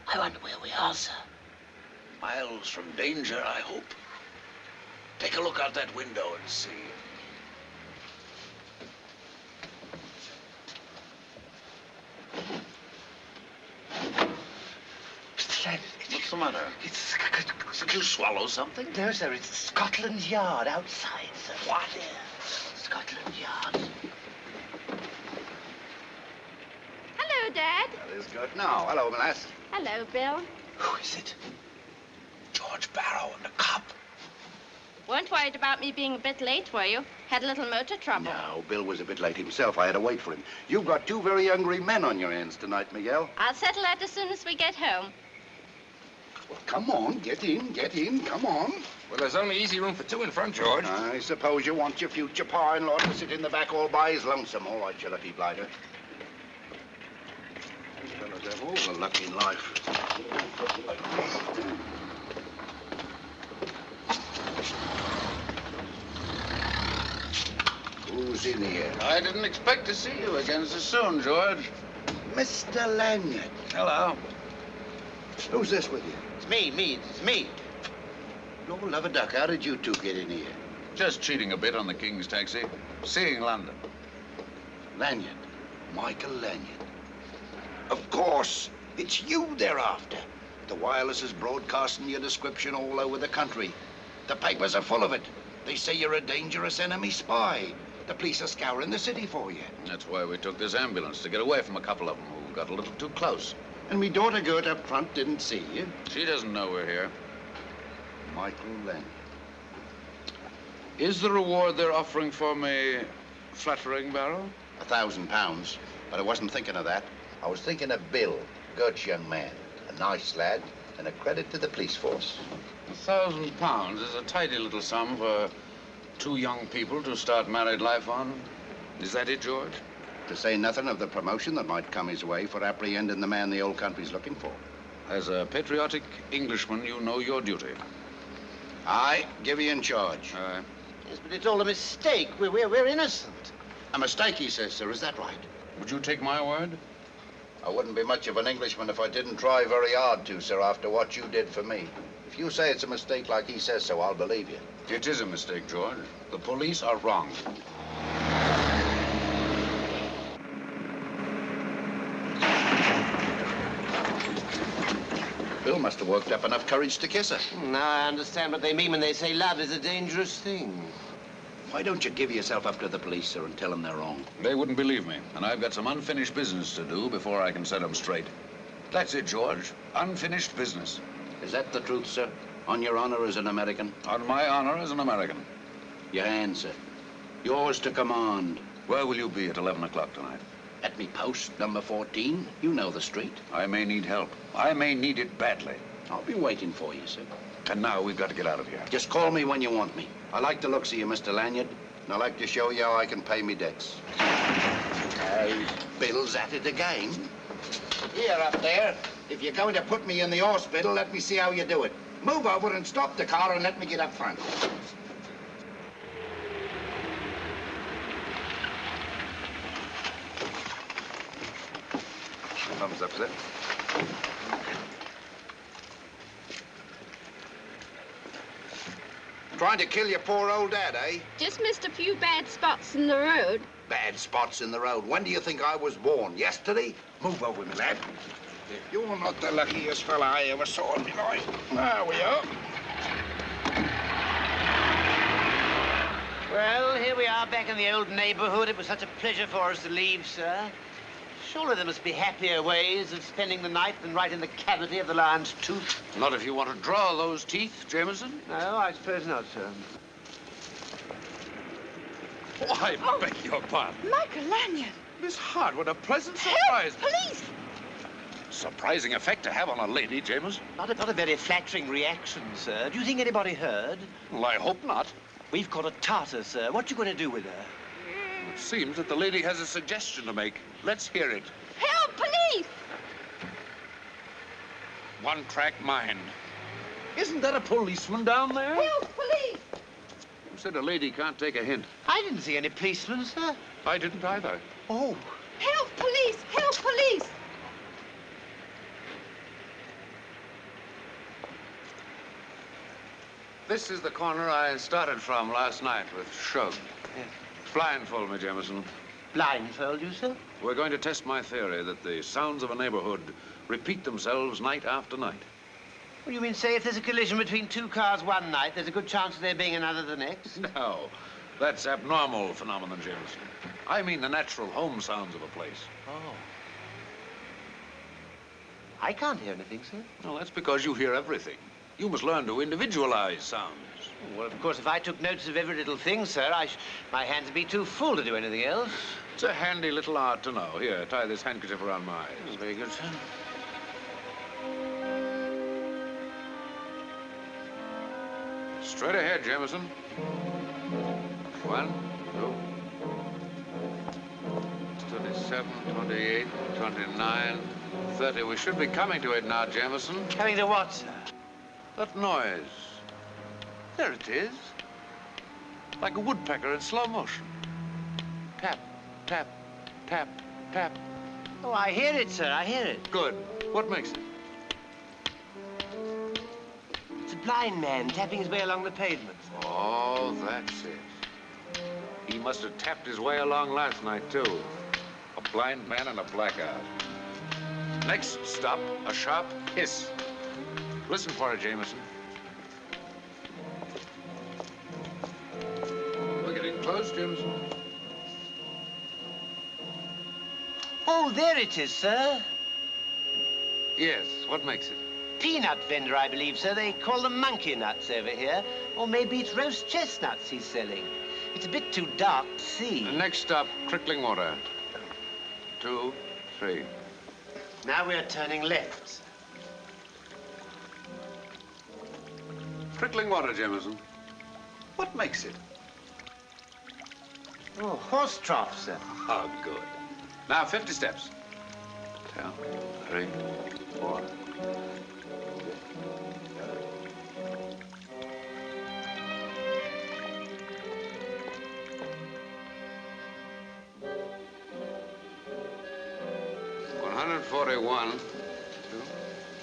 I wonder where we are, sir. Miles from danger, I hope. Take a look out that window and see. Mr. Lanyard, what's the matter? Did you swallow something? No, sir, it's Scotland Yard outside, sir. What? There. Scotland Yard. Hello, Dad. That is good. Now, hello, my lass. Hello, Bill. Who is it? George Barrow and the cop. Weren't worried about me being a bit late, were you? Had a little motor trouble. No, Bill was a bit late himself. I had to wait for him. You've got 2 very hungry men on your hands tonight, Miguel. I'll settle that as soon as we get home. Well, come on, get in, come on. Well, there's only easy room for 2 in front, George. I suppose you want your future pa-in-law to sit in the back all by his lonesome. All right, you lucky blighter. These fellas have all the luck in life. Who's in here? I didn't expect to see you again so soon, George. Mr. Lanyard. Hello. Who's this with you? It's me. Lord love a duck, how did you 2 get in here? Just cheating a bit on the King's taxi. Seeing London. Lanyard. Michael Lanyard. Of course. It's you they're after. The wireless is broadcasting your description all over the country. The papers are full of it. They say you're a dangerous enemy spy. The police are scouring the city for you. That's why we took this ambulance, to get away from a couple of them who got a little too close. And me daughter Gert up front didn't see you. She doesn't know we're here. Michael Lanyard. Is the reward they're offering for me flattering, Barrow? £1,000. But I wasn't thinking of that. I was thinking of Bill, Gert's young man. A nice lad and a credit to the police force. £1,000 is a tidy little sum for 2 young people to start married life on. Is that it, George? To say nothing of the promotion that might come his way for apprehending the man the old country's looking for. As a patriotic Englishman, you know your duty. Aye, give you in charge. Aye. Yes, but it's all a mistake. We're innocent. A mistake, he says, sir. Is that right? Would you take my word? I wouldn't be much of an Englishman if I didn't try very hard to, sir, after what you did for me. If you say it's a mistake like he says so, I'll believe you. It is a mistake, George. The police are wrong. Bill must have worked up enough courage to kiss her. Now I understand what they mean when they say love is a dangerous thing. Why don't you give yourself up to the police, sir, and tell them they're wrong? They wouldn't believe me, and I've got some unfinished business to do before I can set them straight. That's it, George. Unfinished business. Is that the truth, sir? On your honor as an American? On my honor as an American. Your hand, sir. Yours to command. Where will you be at 11 o'clock tonight? At me post, number 14. You know the street. I may need help. I may need it badly. I'll be waiting for you, sir. And now we've got to get out of here. Just call me when you want me. I like the looks of you, Mr. Lanyard, and I like to show you how I can pay me debts. Bill's at it again. Here, up there. If you're going to put me in the hospital, let me see how you do it. Move over and stop the car and let me get up front. Thumbs up, sir. Trying to kill your poor old dad, eh? Just missed a few bad spots in the road. Bad spots in the road. When do you think I was born? Yesterday? Move over, my lad. You're not the luckiest fella I ever saw in my life. There we are. Well, here we are back in the old neighborhood. It was such a pleasure for us to leave, sir. Surely there must be happier ways of spending the night than right in the cavity of the lion's tooth. Not if you want to draw those teeth, Jameson. No, I suppose not, sir. Oh, I beg your pardon. Michael Lanyard. Miss Hart, what a pleasant Help! surprise. Police! Surprising effect to have on a lady, Jameson. Not a very flattering reaction, sir. Do you think anybody heard? Well, I hope not. We've caught a Tartar, sir. What you going to do with her? It seems that the lady has a suggestion to make. Let's hear it. Help, police! One-track mind. Isn't that a policeman down there? Help, police! Who said a lady can't take a hint? I didn't see any policemen, sir. I didn't either. Oh. Help, police! Help, police! This is the corner I started from last night with Shug. Yes. Blindfold me, Jameson. Blindfold you, sir? We're going to test my theory that the sounds of a neighborhood repeat themselves night after night. What do you mean, say if there's a collision between two cars one night, there's a good chance of there being another the next? No, that's abnormal phenomenon, Jameson. I mean the natural home sounds of a place. Oh. I can't hear anything, sir. Well, that's because you hear everything. You must learn to individualize sounds. Well, of course, if I took notice of every little thing, sir, my hands would be too full to do anything else. It's a handy little art to know. Here, tie this handkerchief around my eyes. Oh, very good, sir. Straight ahead, Jameson. 1, 2, 27, 28, 29, 30. We should be coming to it now, Jameson. Coming to what, sir? That noise. There it is. Like a woodpecker in slow motion. Tap, tap, tap, tap. Oh, I hear it, sir. I hear it. Good. What makes it? It's a blind man tapping his way along the pavement. Oh, that's it. He must have tapped his way along last night, too. A blind man and a blackout. Next stop, a sharp hiss. Listen for it, Jameson. We're getting close, Jameson. Oh, there it is, sir. Yes, what makes it? Peanut vendor, I believe, sir. They call them monkey nuts over here. Or maybe it's roast chestnuts he's selling. It's a bit too dark to see. The next stop, trickling water. 2, 3. Now we're turning left. Trickling water, Jameson. What makes it? Oh, horse trough, sir. Oh, good. Now, 50 steps. 2, 3, 4. 141, 2,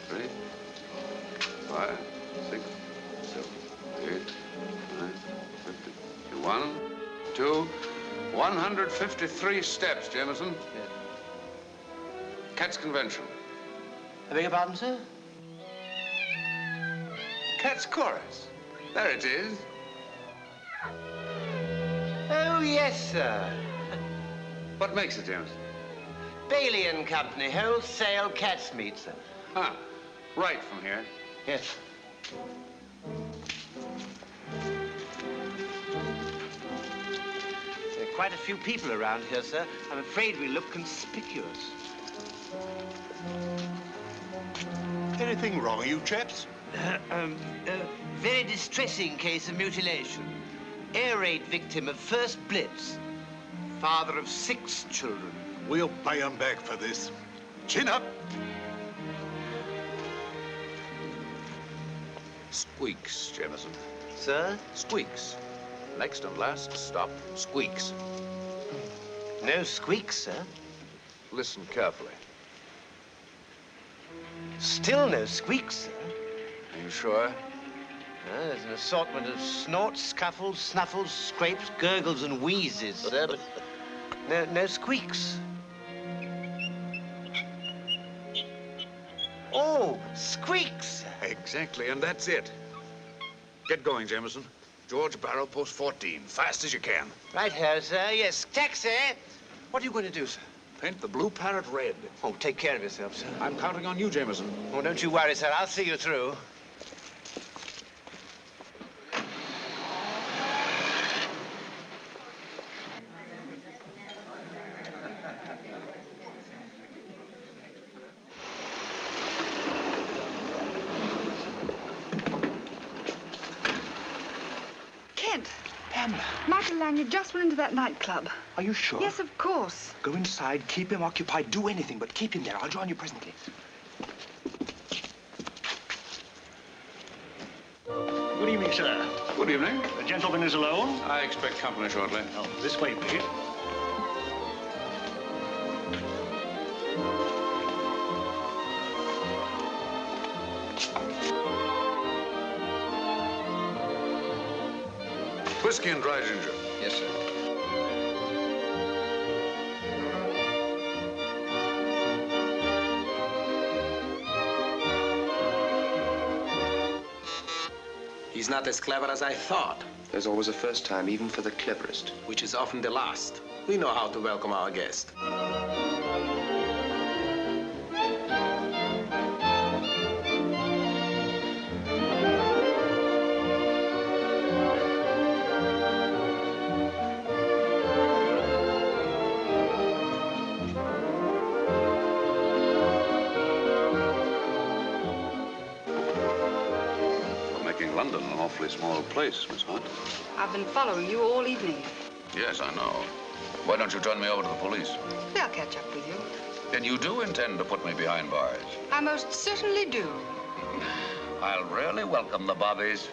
3, 5, 6, 7, 8, 9, 50. 1, 2, 153 steps, Jameson. Cats Convention. I beg your pardon, sir? Cats Chorus. There it is. Oh, yes, sir. What makes it, Jameson? Bailey and Company, wholesale cat's meat, sir. Huh. Right from here. Yes. There are quite a few people around here, sir. I'm afraid we look conspicuous. Anything wrong, you chaps? Very distressing case of mutilation. Air raid victim of first blitz. Father of 6 children. We'll pay 'em back for this. Chin up. Squeaks, Jameson. Sir? Squeaks. Next and last stop, Squeaks. No squeaks, sir. Listen carefully. Still no squeaks, sir. Are you sure? There's an assortment of snorts, scuffles, snuffles, scrapes, gurgles, and wheezes, sir, but no squeaks. Oh, squeaks! Exactly, and that's it. Get going, Jameson. George Barrow, post 14. Fast as you can. Right here, sir. Yes, taxi. What are you going to do, sir? Paint the Blue Parrot red. Oh, take care of yourself, sir. I'm counting on you, Jameson. Oh, don't you worry, sir. I'll see you through. Kent. Pam. Michael Lanyard just went into that nightclub. Are you sure? Yes, of course. Go inside, keep him occupied, do anything, but keep him there. I'll join you presently. Good evening, sir. Good evening. The gentleman is alone? I expect company shortly. Oh, this way, please. Whiskey and dry ginger. Yes, sir. He's not as clever as I thought. There's always a first time, even for the cleverest. Which is often the last. We know how to welcome our guest. London, an awfully small place, Miss Hunt. I've been following you all evening. Yes, I know. Why don't you turn me over to the police? They'll catch up with you. Then you do intend to put me behind bars? I most certainly do. I'll really welcome the bobbies.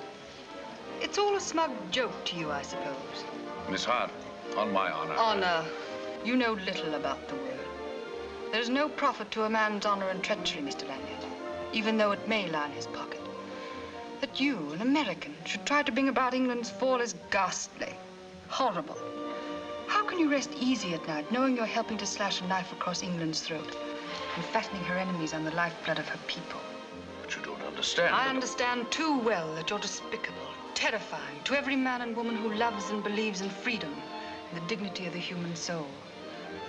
It's all a smug joke to you, I suppose. Miss Hart, on my honor. Honor. You know little about the word. There's no profit to a man's honor and treachery, Mr. Lanyard, even though it may line his pocket. That you, an American, should try to bring about England's fall is ghastly, horrible. How can you rest easy at night knowing you're helping to slash a knife across England's throat and fattening her enemies on the lifeblood of her people? But you don't understand. I understand too well that you're despicable, terrifying to every man and woman who loves and believes in freedom and the dignity of the human soul.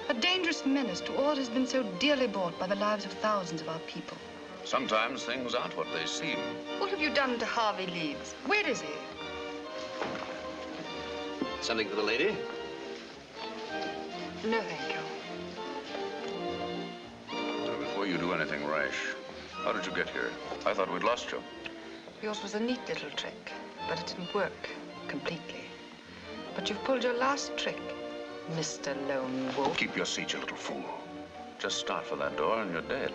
A dangerous menace to all that has been so dearly bought by the lives of thousands of our people. Sometimes things aren't what they seem. What have you done to Harvey Leeds? Where is he? Something for the lady? No, thank you. Now, before you do anything rash, how did you get here? I thought we'd lost you. Yours was a neat little trick, but it didn't work completely. But you've pulled your last trick, Mr. Lone Wolf. Keep your seat, you little fool. Just start for that door and you're dead.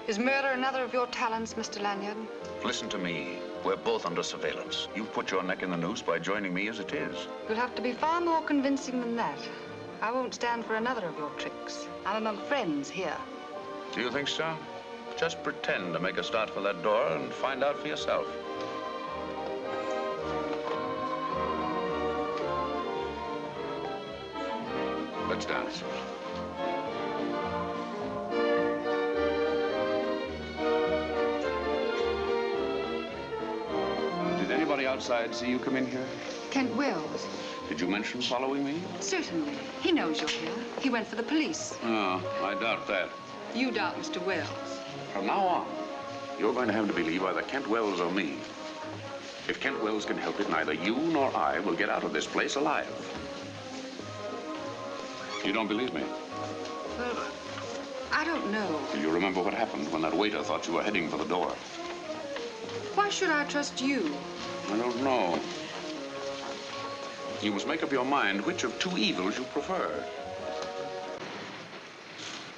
Is murder another of your talents, Mr. Lanyard? Listen to me. We're both under surveillance. You've put your neck in the noose by joining me as it is. You'll have to be far more convincing than that. I won't stand for another of your tricks. I'm among friends here. Do you think so? Just pretend to make a start for that door and find out for yourself. Let's dance. Did anybody outside see you come in here? Kent Wells. Did you mention following me? Certainly. He knows you're here. He went for the police. Oh, I doubt that. You doubt Mr. Wells. From now on, you're going to have to believe either Kent Wells or me. If Kent Wells can help it, neither you nor I will get out of this place alive. You don't believe me? Well, I don't know. Do you remember what happened when that waiter thought you were heading for the door? Why should I trust you? I don't know. You must make up your mind which of two evils you prefer.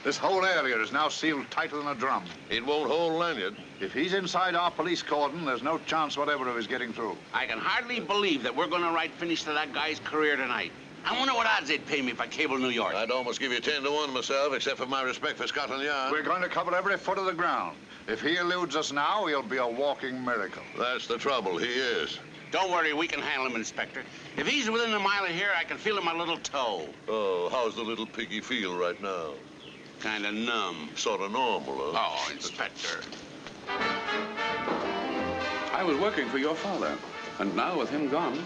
This whole area is now sealed tighter than a drum. It won't hold Lanyard. If he's inside our police cordon, there's no chance whatever of his getting through. I can hardly believe that we're going to write finish to that guy's career tonight. I wonder what odds they'd pay me if I cable New York. I'd almost give you 10 to 1 myself, except for my respect for Scotland Yard. We're going to cover every foot of the ground. If he eludes us now, he'll be a walking miracle. That's the trouble. He is. Don't worry, we can handle him, Inspector. If he's within a mile of here, I can feel him my little toe. Oh, how's the little piggy feel right now? Kind of numb. Sort of normal, huh? Oh, Inspector. I was working for your father, and now with him gone,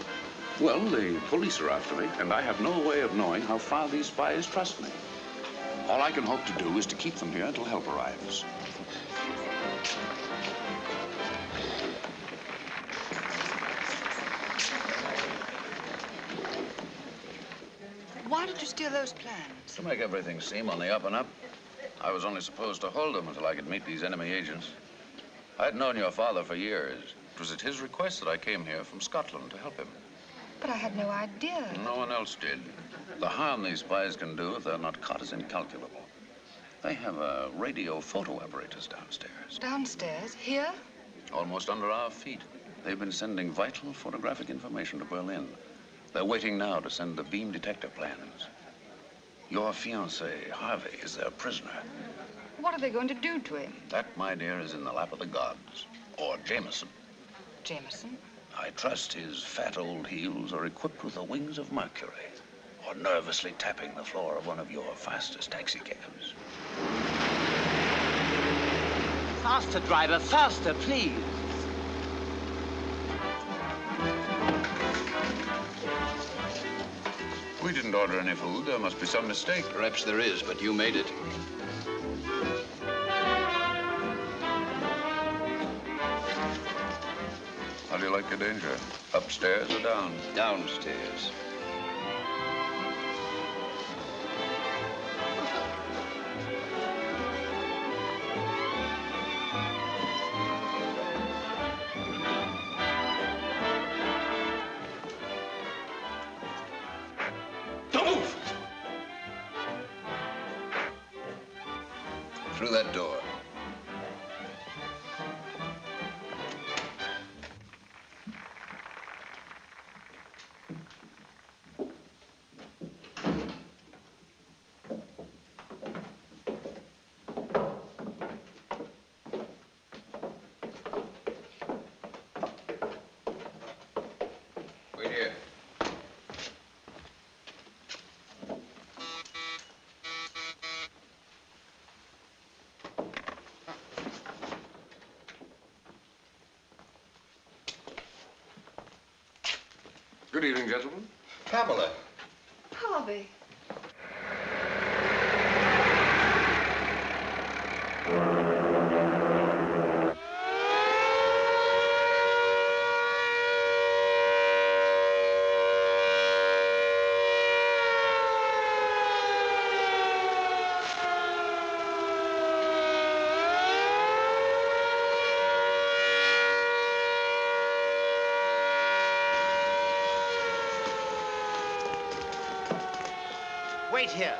well, the police are after me, and I have no way of knowing how far these spies trust me. All I can hope to do is to keep them here until help arrives. Why did you steal those plans? To make everything seem on the up and up, I was only supposed to hold them until I could meet these enemy agents. I'd known your father for years. It was at his request that I came here from Scotland to help him. But I had no idea. No one else did. The harm these spies can do if they're not caught is incalculable. They have radio photo apparatus downstairs. Downstairs? Here? Almost under our feet. They've been sending vital photographic information to Berlin. They're waiting now to send the beam detector plans. Your fiancé, Harvey, is their prisoner. What are they going to do to him? That, my dear, is in the lap of the gods. Or Jameson. Jameson? I trust his fat old heels are equipped with the wings of Mercury. Or nervously tapping the floor of one of your fastest taxicabs. Faster, driver, faster, please. We didn't order any food. There must be some mistake. Perhaps there is, but you made it. How do you like the danger? Upstairs or down? Downstairs. Don't move! Through that door. Wait here. Good evening, gentlemen. Pamela. Harvey. Wait here.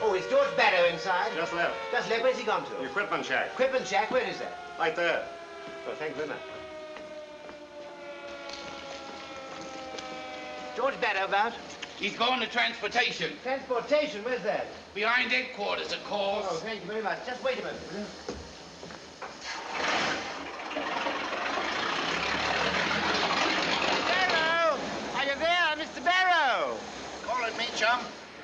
Oh, is George Barrow inside? Just left. Just left. Where's he gone to? The equipment shack. Equipment shack? Where is that? Right there. Oh, thank you very much. George Barrow about? He's going to transportation. Transportation? Where's that? Behind headquarters, of course. Oh, thank you very much. Just wait a minute. Barrow! Are you there, Mr. Barrow? Calling me, chum?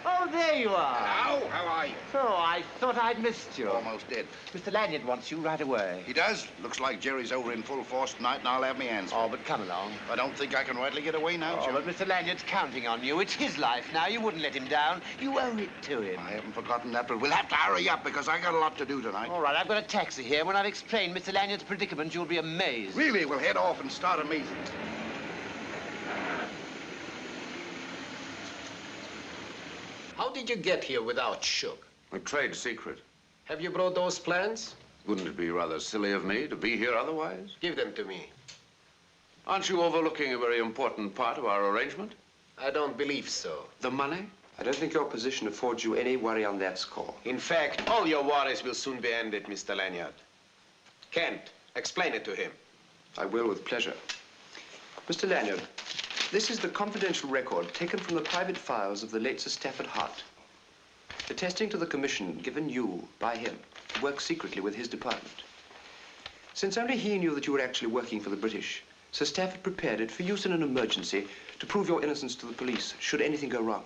Oh, there you are. Hello, how are you? Oh, I thought I'd missed you. Almost did. Mr. Lanyard wants you right away. He does? Looks like Jerry's over in full force tonight, and I'll have my hands full. Oh, but come along. I don't think I can rightly get away now, Oh, chum. but Mr. Lanyard's counting on you. It's his life now. You wouldn't let him down. You owe it to him. I haven't forgotten that, but we'll have to hurry up because I got a lot to do tonight. All right, I've got a taxi here. When I've explained Mr. Lanyard's predicament, you'll be amazed. Really, we'll head off and start a meeting. How did you get here without Shook? A trade secret. Have you brought those plans? Wouldn't it be rather silly of me to be here otherwise? Give them to me. Aren't you overlooking a very important part of our arrangement? I don't believe so. The money? I don't think your position affords you any worry on that score. In fact, all your worries will soon be ended, Mr. Lanyard. Kent, explain it to him. I will with pleasure. Mr. Lanyard, this is the confidential record taken from the private files of the late Sir Stafford Hart, attesting to the commission given you by him to work secretly with his department. Since only he knew that you were actually working for the British, Sir Stafford prepared it for use in an emergency to prove your innocence to the police, should anything go wrong.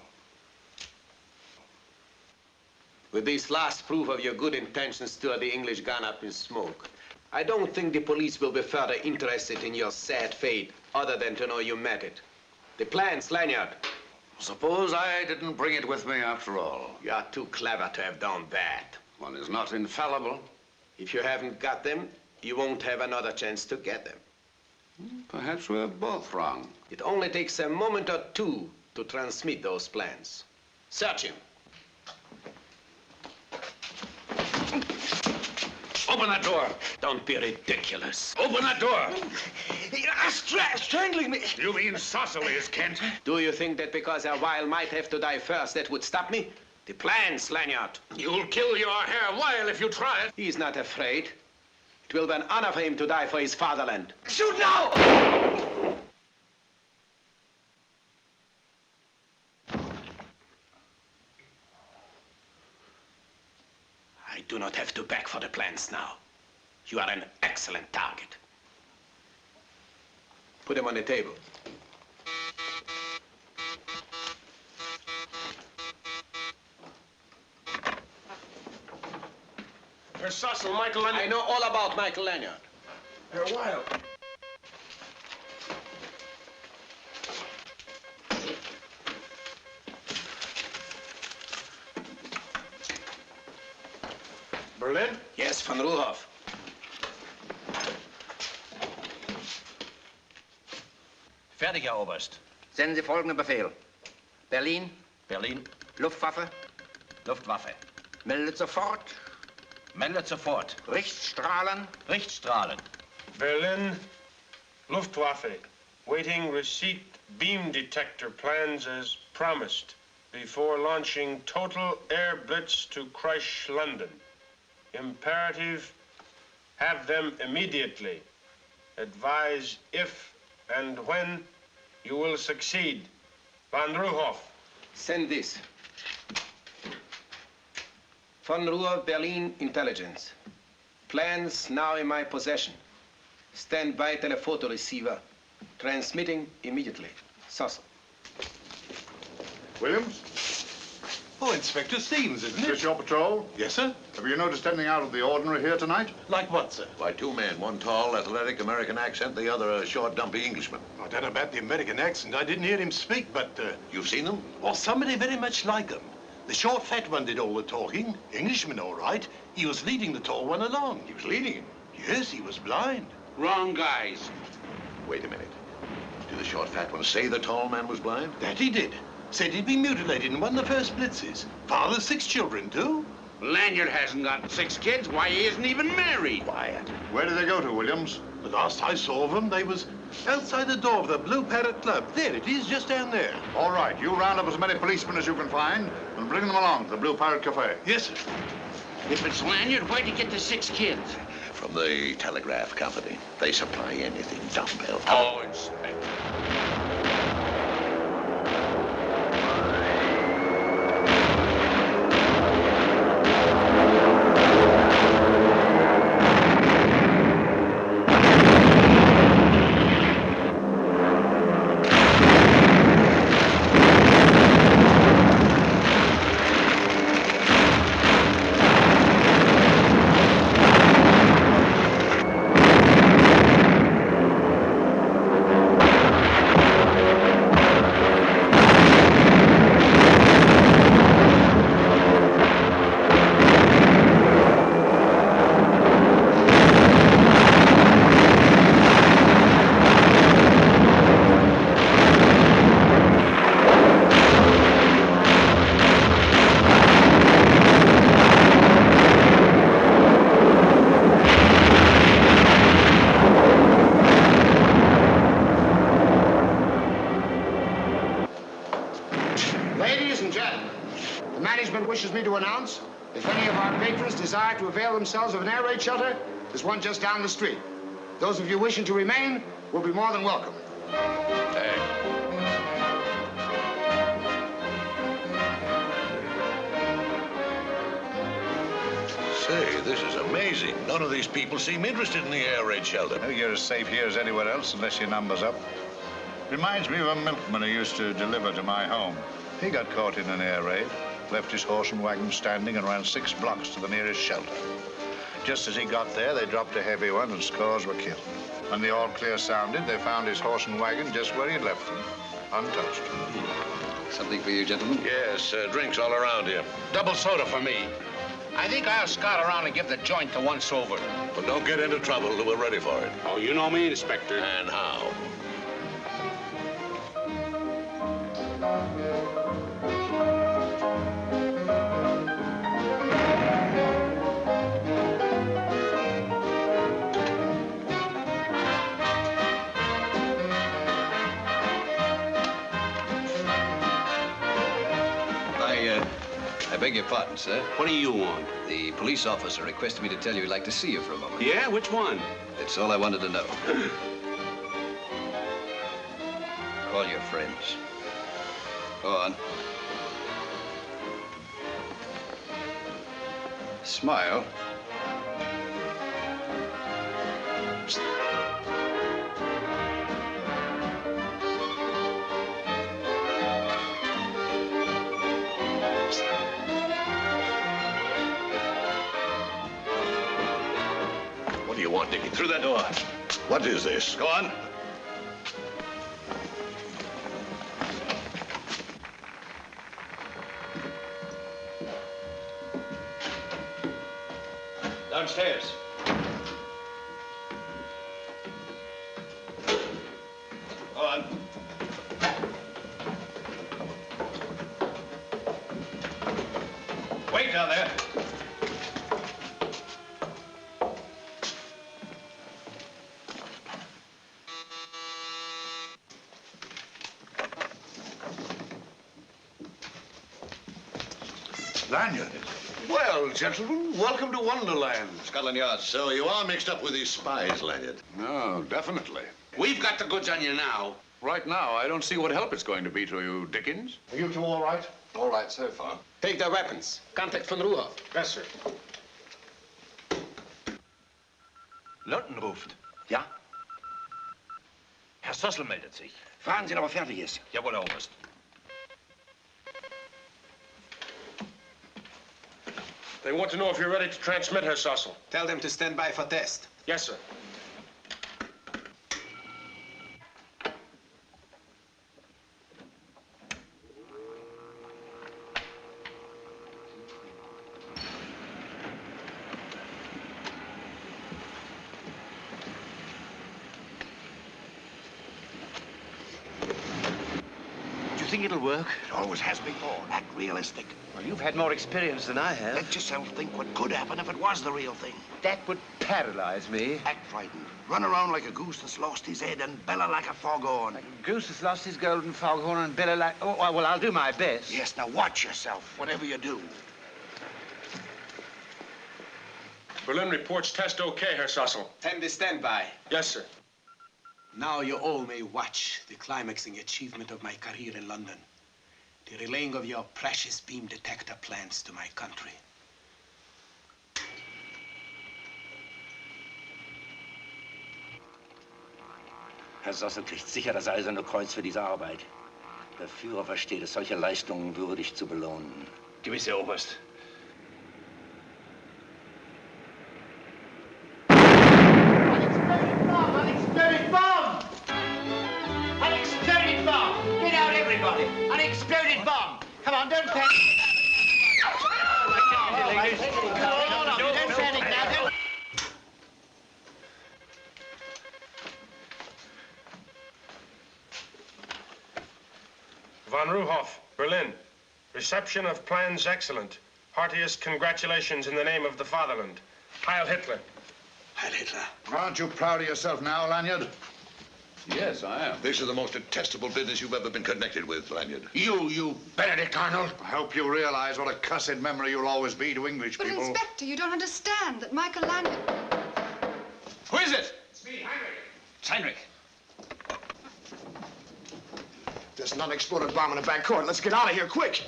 With this last proof of your good intentions stir the English gun up in smoke. I don't think the police will be further interested in your sad fate, other than to know you met it. The plans, Lanyard. Suppose I didn't bring it with me after all. You are too clever to have done that. One is not infallible. If you haven't got them, you won't have another chance to get them. Perhaps we're both wrong. It only takes a moment or two to transmit those plans. Search him. Open that door. Don't be ridiculous. Open that door. Strangling me. You mean Sosolius, Kent? Do you think that because a Weil might have to die first, that would stop me? The plans, Lanyard. You'll kill your Herr Weil if you try it. He's not afraid. It will be an honor for him to die for his fatherland. Shoot now! I do not have to beg for the plans now. You are an excellent target. Put them on the table. Herr Sossel, Michael Lanyard. I know all about Michael Lanyard. Herr Weil. Berlin? Yes, von Ruhoff. Fertig, Herr Oberst. Senden Sie folgenden Befehl. Berlin. Berlin. Luftwaffe. Luftwaffe. Meldet sofort. Meldet sofort. Richtstrahlen. Richtstrahlen. Berlin. Luftwaffe. Waiting receipt beam detector plans as promised before launching total air blitz to crush London. Imperative, have them immediately. Advise if and when you will succeed. Von Ruhoff. Send this. Von Ruhr, Berlin Intelligence. Plans now in my possession. Stand by telephoto receiver. Transmitting immediately. Sossel. Williams? Oh, Inspector Stevens, isn't it? Is this your patrol? Yes, sir. Have you noticed anything out of the ordinary here tonight? Like what, sir? Why, two men, one tall, athletic American accent, the other a short, dumpy Englishman. I don't know about the American accent. I didn't hear him speak, but... You've seen them? Or somebody very much like him. The short, fat one did all the talking. Englishman, all right. He was leading the tall one along. He was leading him? Yes, he was blind. Wrong guys. Wait a minute. Did the short, fat one say the tall man was blind? That he did. Said he'd been mutilated in one of the first blitzes. Father, 6 children, too. Lanyard hasn't got 6 kids. Why, he isn't even married. Quiet. Where did they go to, Williams? The last I saw of them, they was outside the door of the Blue Parrot Club. There it is, just down there. All right, you round up as many policemen as you can find and bring them along to the Blue Parrot Cafe. Yes, sir. If it's Lanyard, where'd he get the 6 kids? From the telegraph company. They supply anything, dumbbell. Oh, Inspector. Ladies and gentlemen, the management wishes me to announce if any of our patrons desire to avail themselves of an air raid shelter, there's one just down the street. Those of you wishing to remain will be more than welcome. Say, this is amazing. None of these people seem interested in the air raid shelter. No, you're as safe here as anywhere else unless your number's up. Reminds me of a milkman who used to deliver to my home. He got caught in an air raid, left his horse and wagon standing and ran 6 blocks to the nearest shelter. Just as he got there, they dropped a heavy one and scores were killed. When the all clear sounded, they found his horse and wagon just where he'd left them, untouched. Something for you, gentlemen? Yes, drinks all around here. Double soda for me. I think I'll scout around and give the joint the once over. But don't get into trouble till we're ready for it. Oh, you know me, Inspector. And how? I beg your pardon, sir. What do you want? The police officer requested me to tell you he'd like to see you for a moment. Yeah? Which one? That's all I wanted to know. Call your friends. Go on. Smile. What do you want, Dickie? Through that door. What is this? Go on. Downstairs. Go on. Wait down there. Lanyard. Well, gentlemen, welcome to Wonderland. Scotland Yard. So you are mixed up with these spies, Lanyard. No, definitely. We've got the goods on you now. Right now, I don't see what help it's going to be to you, Dickens. Are you two all right? All right so far. Take their weapons. Contact von Ruhoff. Yes, sir. London ruft. Ja? Herr Sossel meldet sich. Fragen Sie ihn, ob er fertig ist. Jawohl, Herr Oberst. They want to know if you're ready to transmit, Herr Sossel. Tell them to stand by for test. Yes, sir. Do you think it'll work? It always has before. Act realistic. Well, you've had more experience than I have. Let yourself think what could happen if it was the real thing. That would paralyze me. Act frightened. Run around like a goose that's lost his head and bellow like a foghorn. Like a goose that's lost his golden foghorn and bellow like... Oh, well, I'll do my best. Yes, now watch yourself, whatever you do. Berlin reports test okay, Herr Sossel. 10 to stand by. Yes, sir. Now you all may watch the climaxing achievement of my career in London. The relaying of your precious beam detector plans to my country. Herr Sossel kriegt sicher das Eiserne Kreuz für diese Arbeit. Der Führer versteht es, solche Leistungen würdig zu belohnen. Gewiss, Herr Oberst. Unexploded bomb! Unexploded bomb! Get out, everybody! Unexploded bomb! Come on, don't panic. Hold on, don't panic now. Don't... Von Ruhoff, Berlin. Reception of plans excellent. Heartiest congratulations in the name of the fatherland. Heil Hitler. Heil Hitler. Aren't you proud of yourself now, Lanyard? Yes, I am. This is the most detestable business you've ever been connected with, Lanyard. You Benedict Arnold. I hope you realize what a cussed memory you'll always be to English But, people. Inspector, you don't understand that Michael Lanyard... Who is it? It's me, Heinrich. It's Heinrich. There's an unexploded bomb in the back court. Let's get out of here, quick.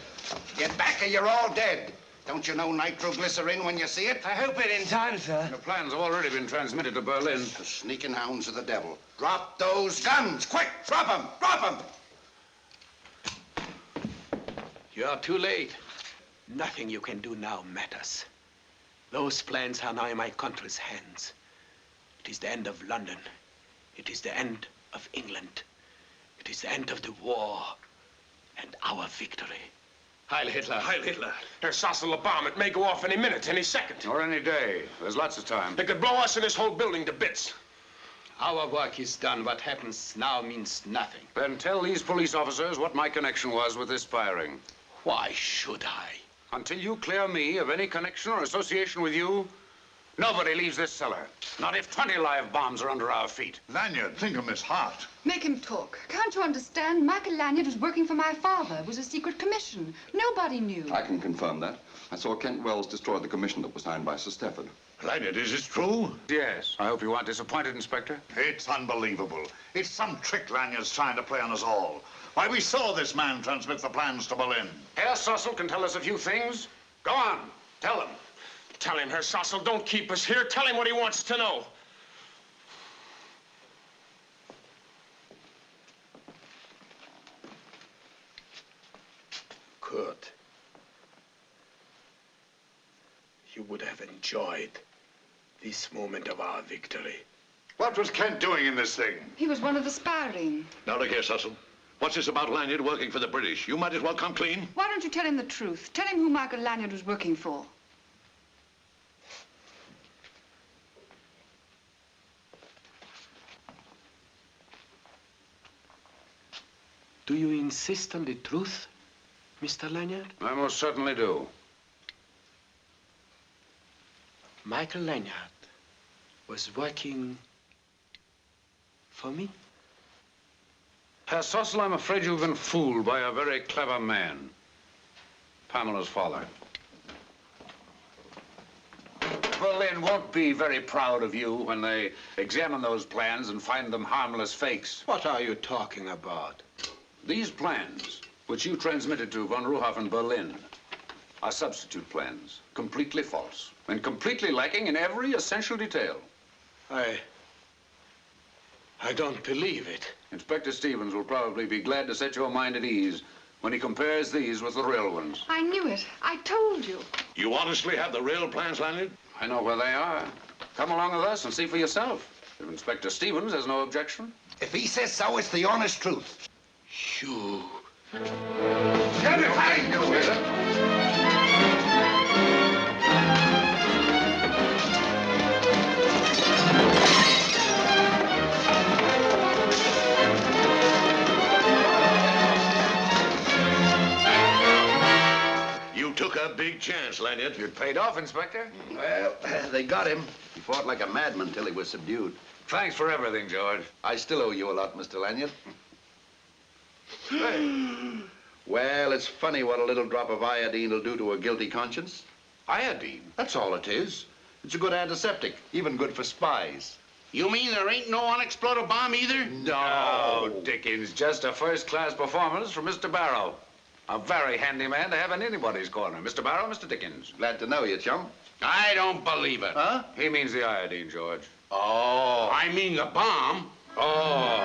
Get back or you're all dead. Don't you know nitroglycerin when you see it? I hope it in time, sir. The plans have already been transmitted to Berlin. The sneaking hounds of the devil. Drop those guns, quick! Drop them! Drop them! You are too late. Nothing you can do now matters. Those plans are now in my country's hands. It is the end of London. It is the end of England. It is the end of the war and our victory. Heil Hitler. Heil Hitler. Herr Sassel, a bomb. It may go off any minute, any second. Or any day. There's lots of time. It could blow us and this whole building to bits. Our work is done. What happens now means nothing. Then tell these police officers what my connection was with this firing. Why should I? Until you clear me of any connection or association with you, nobody leaves this cellar. Not if 20 live bombs are under our feet. Lanyard, think of Miss Hart. Make him talk. Can't you understand? Michael Lanyard was working for my father. It was a secret commission. Nobody knew. I can confirm that. I saw Kent Wells destroy the commission that was signed by Sir Stafford. Lanyard, is this true? Yes. I hope you aren't disappointed, Inspector. It's unbelievable. It's some trick Lanyard's trying to play on us all. Why, we saw this man transmit the plans to Berlin. Herr Sassel can tell us a few things. Go on. Tell him. Tell him, Herr Sassel, don't keep us here. Tell him what he wants to know. Kurt, you would have enjoyed this moment of our victory. What was Kent doing in this thing? He was one of the spy ring. Now look here, Sassel. What's this about Lanyard working for the British? You might as well come clean. Why don't you tell him the truth? Tell him who Michael Lanyard was working for. Do you insist on the truth, Mr. Lanyard? I most certainly do. Michael Lanyard was working for me? Herr Sassel, I'm afraid you've been fooled by a very clever man. Pamela's father. Berlin won't be very proud of you when they examine those plans and find them harmless fakes. What are you talking about? These plans, which you transmitted to von Ruhoff in Berlin, are substitute plans, completely false, and completely lacking in every essential detail. I don't believe it. Inspector Stevens will probably be glad to set your mind at ease when he compares these with the real ones. I knew it. I told you. You honestly have the real plans, Lanyard? I know where they are. Come along with us and see for yourself. If Inspector Stevens has no objection. If he says so, it's the honest truth. You. Everybody knew it. You took a big chance, Lanyard. You paid off, Inspector. Well, they got him. He fought like a madman till he was subdued. Thanks for everything, George. I still owe you a lot, Mr. Lanyard. Well, it's funny what a little drop of iodine will do to a guilty conscience. Iodine? That's all it is. It's a good antiseptic, even good for spies. You mean there ain't no unexploded bomb either? No, Dickens, just a first-class performance from Mr. Barrow. A very handy man to have in anybody's corner. Mr. Barrow, Mr. Dickens. Glad to know you, chum. I don't believe it. Huh? He means the iodine, George. Oh. I mean the bomb. Oh.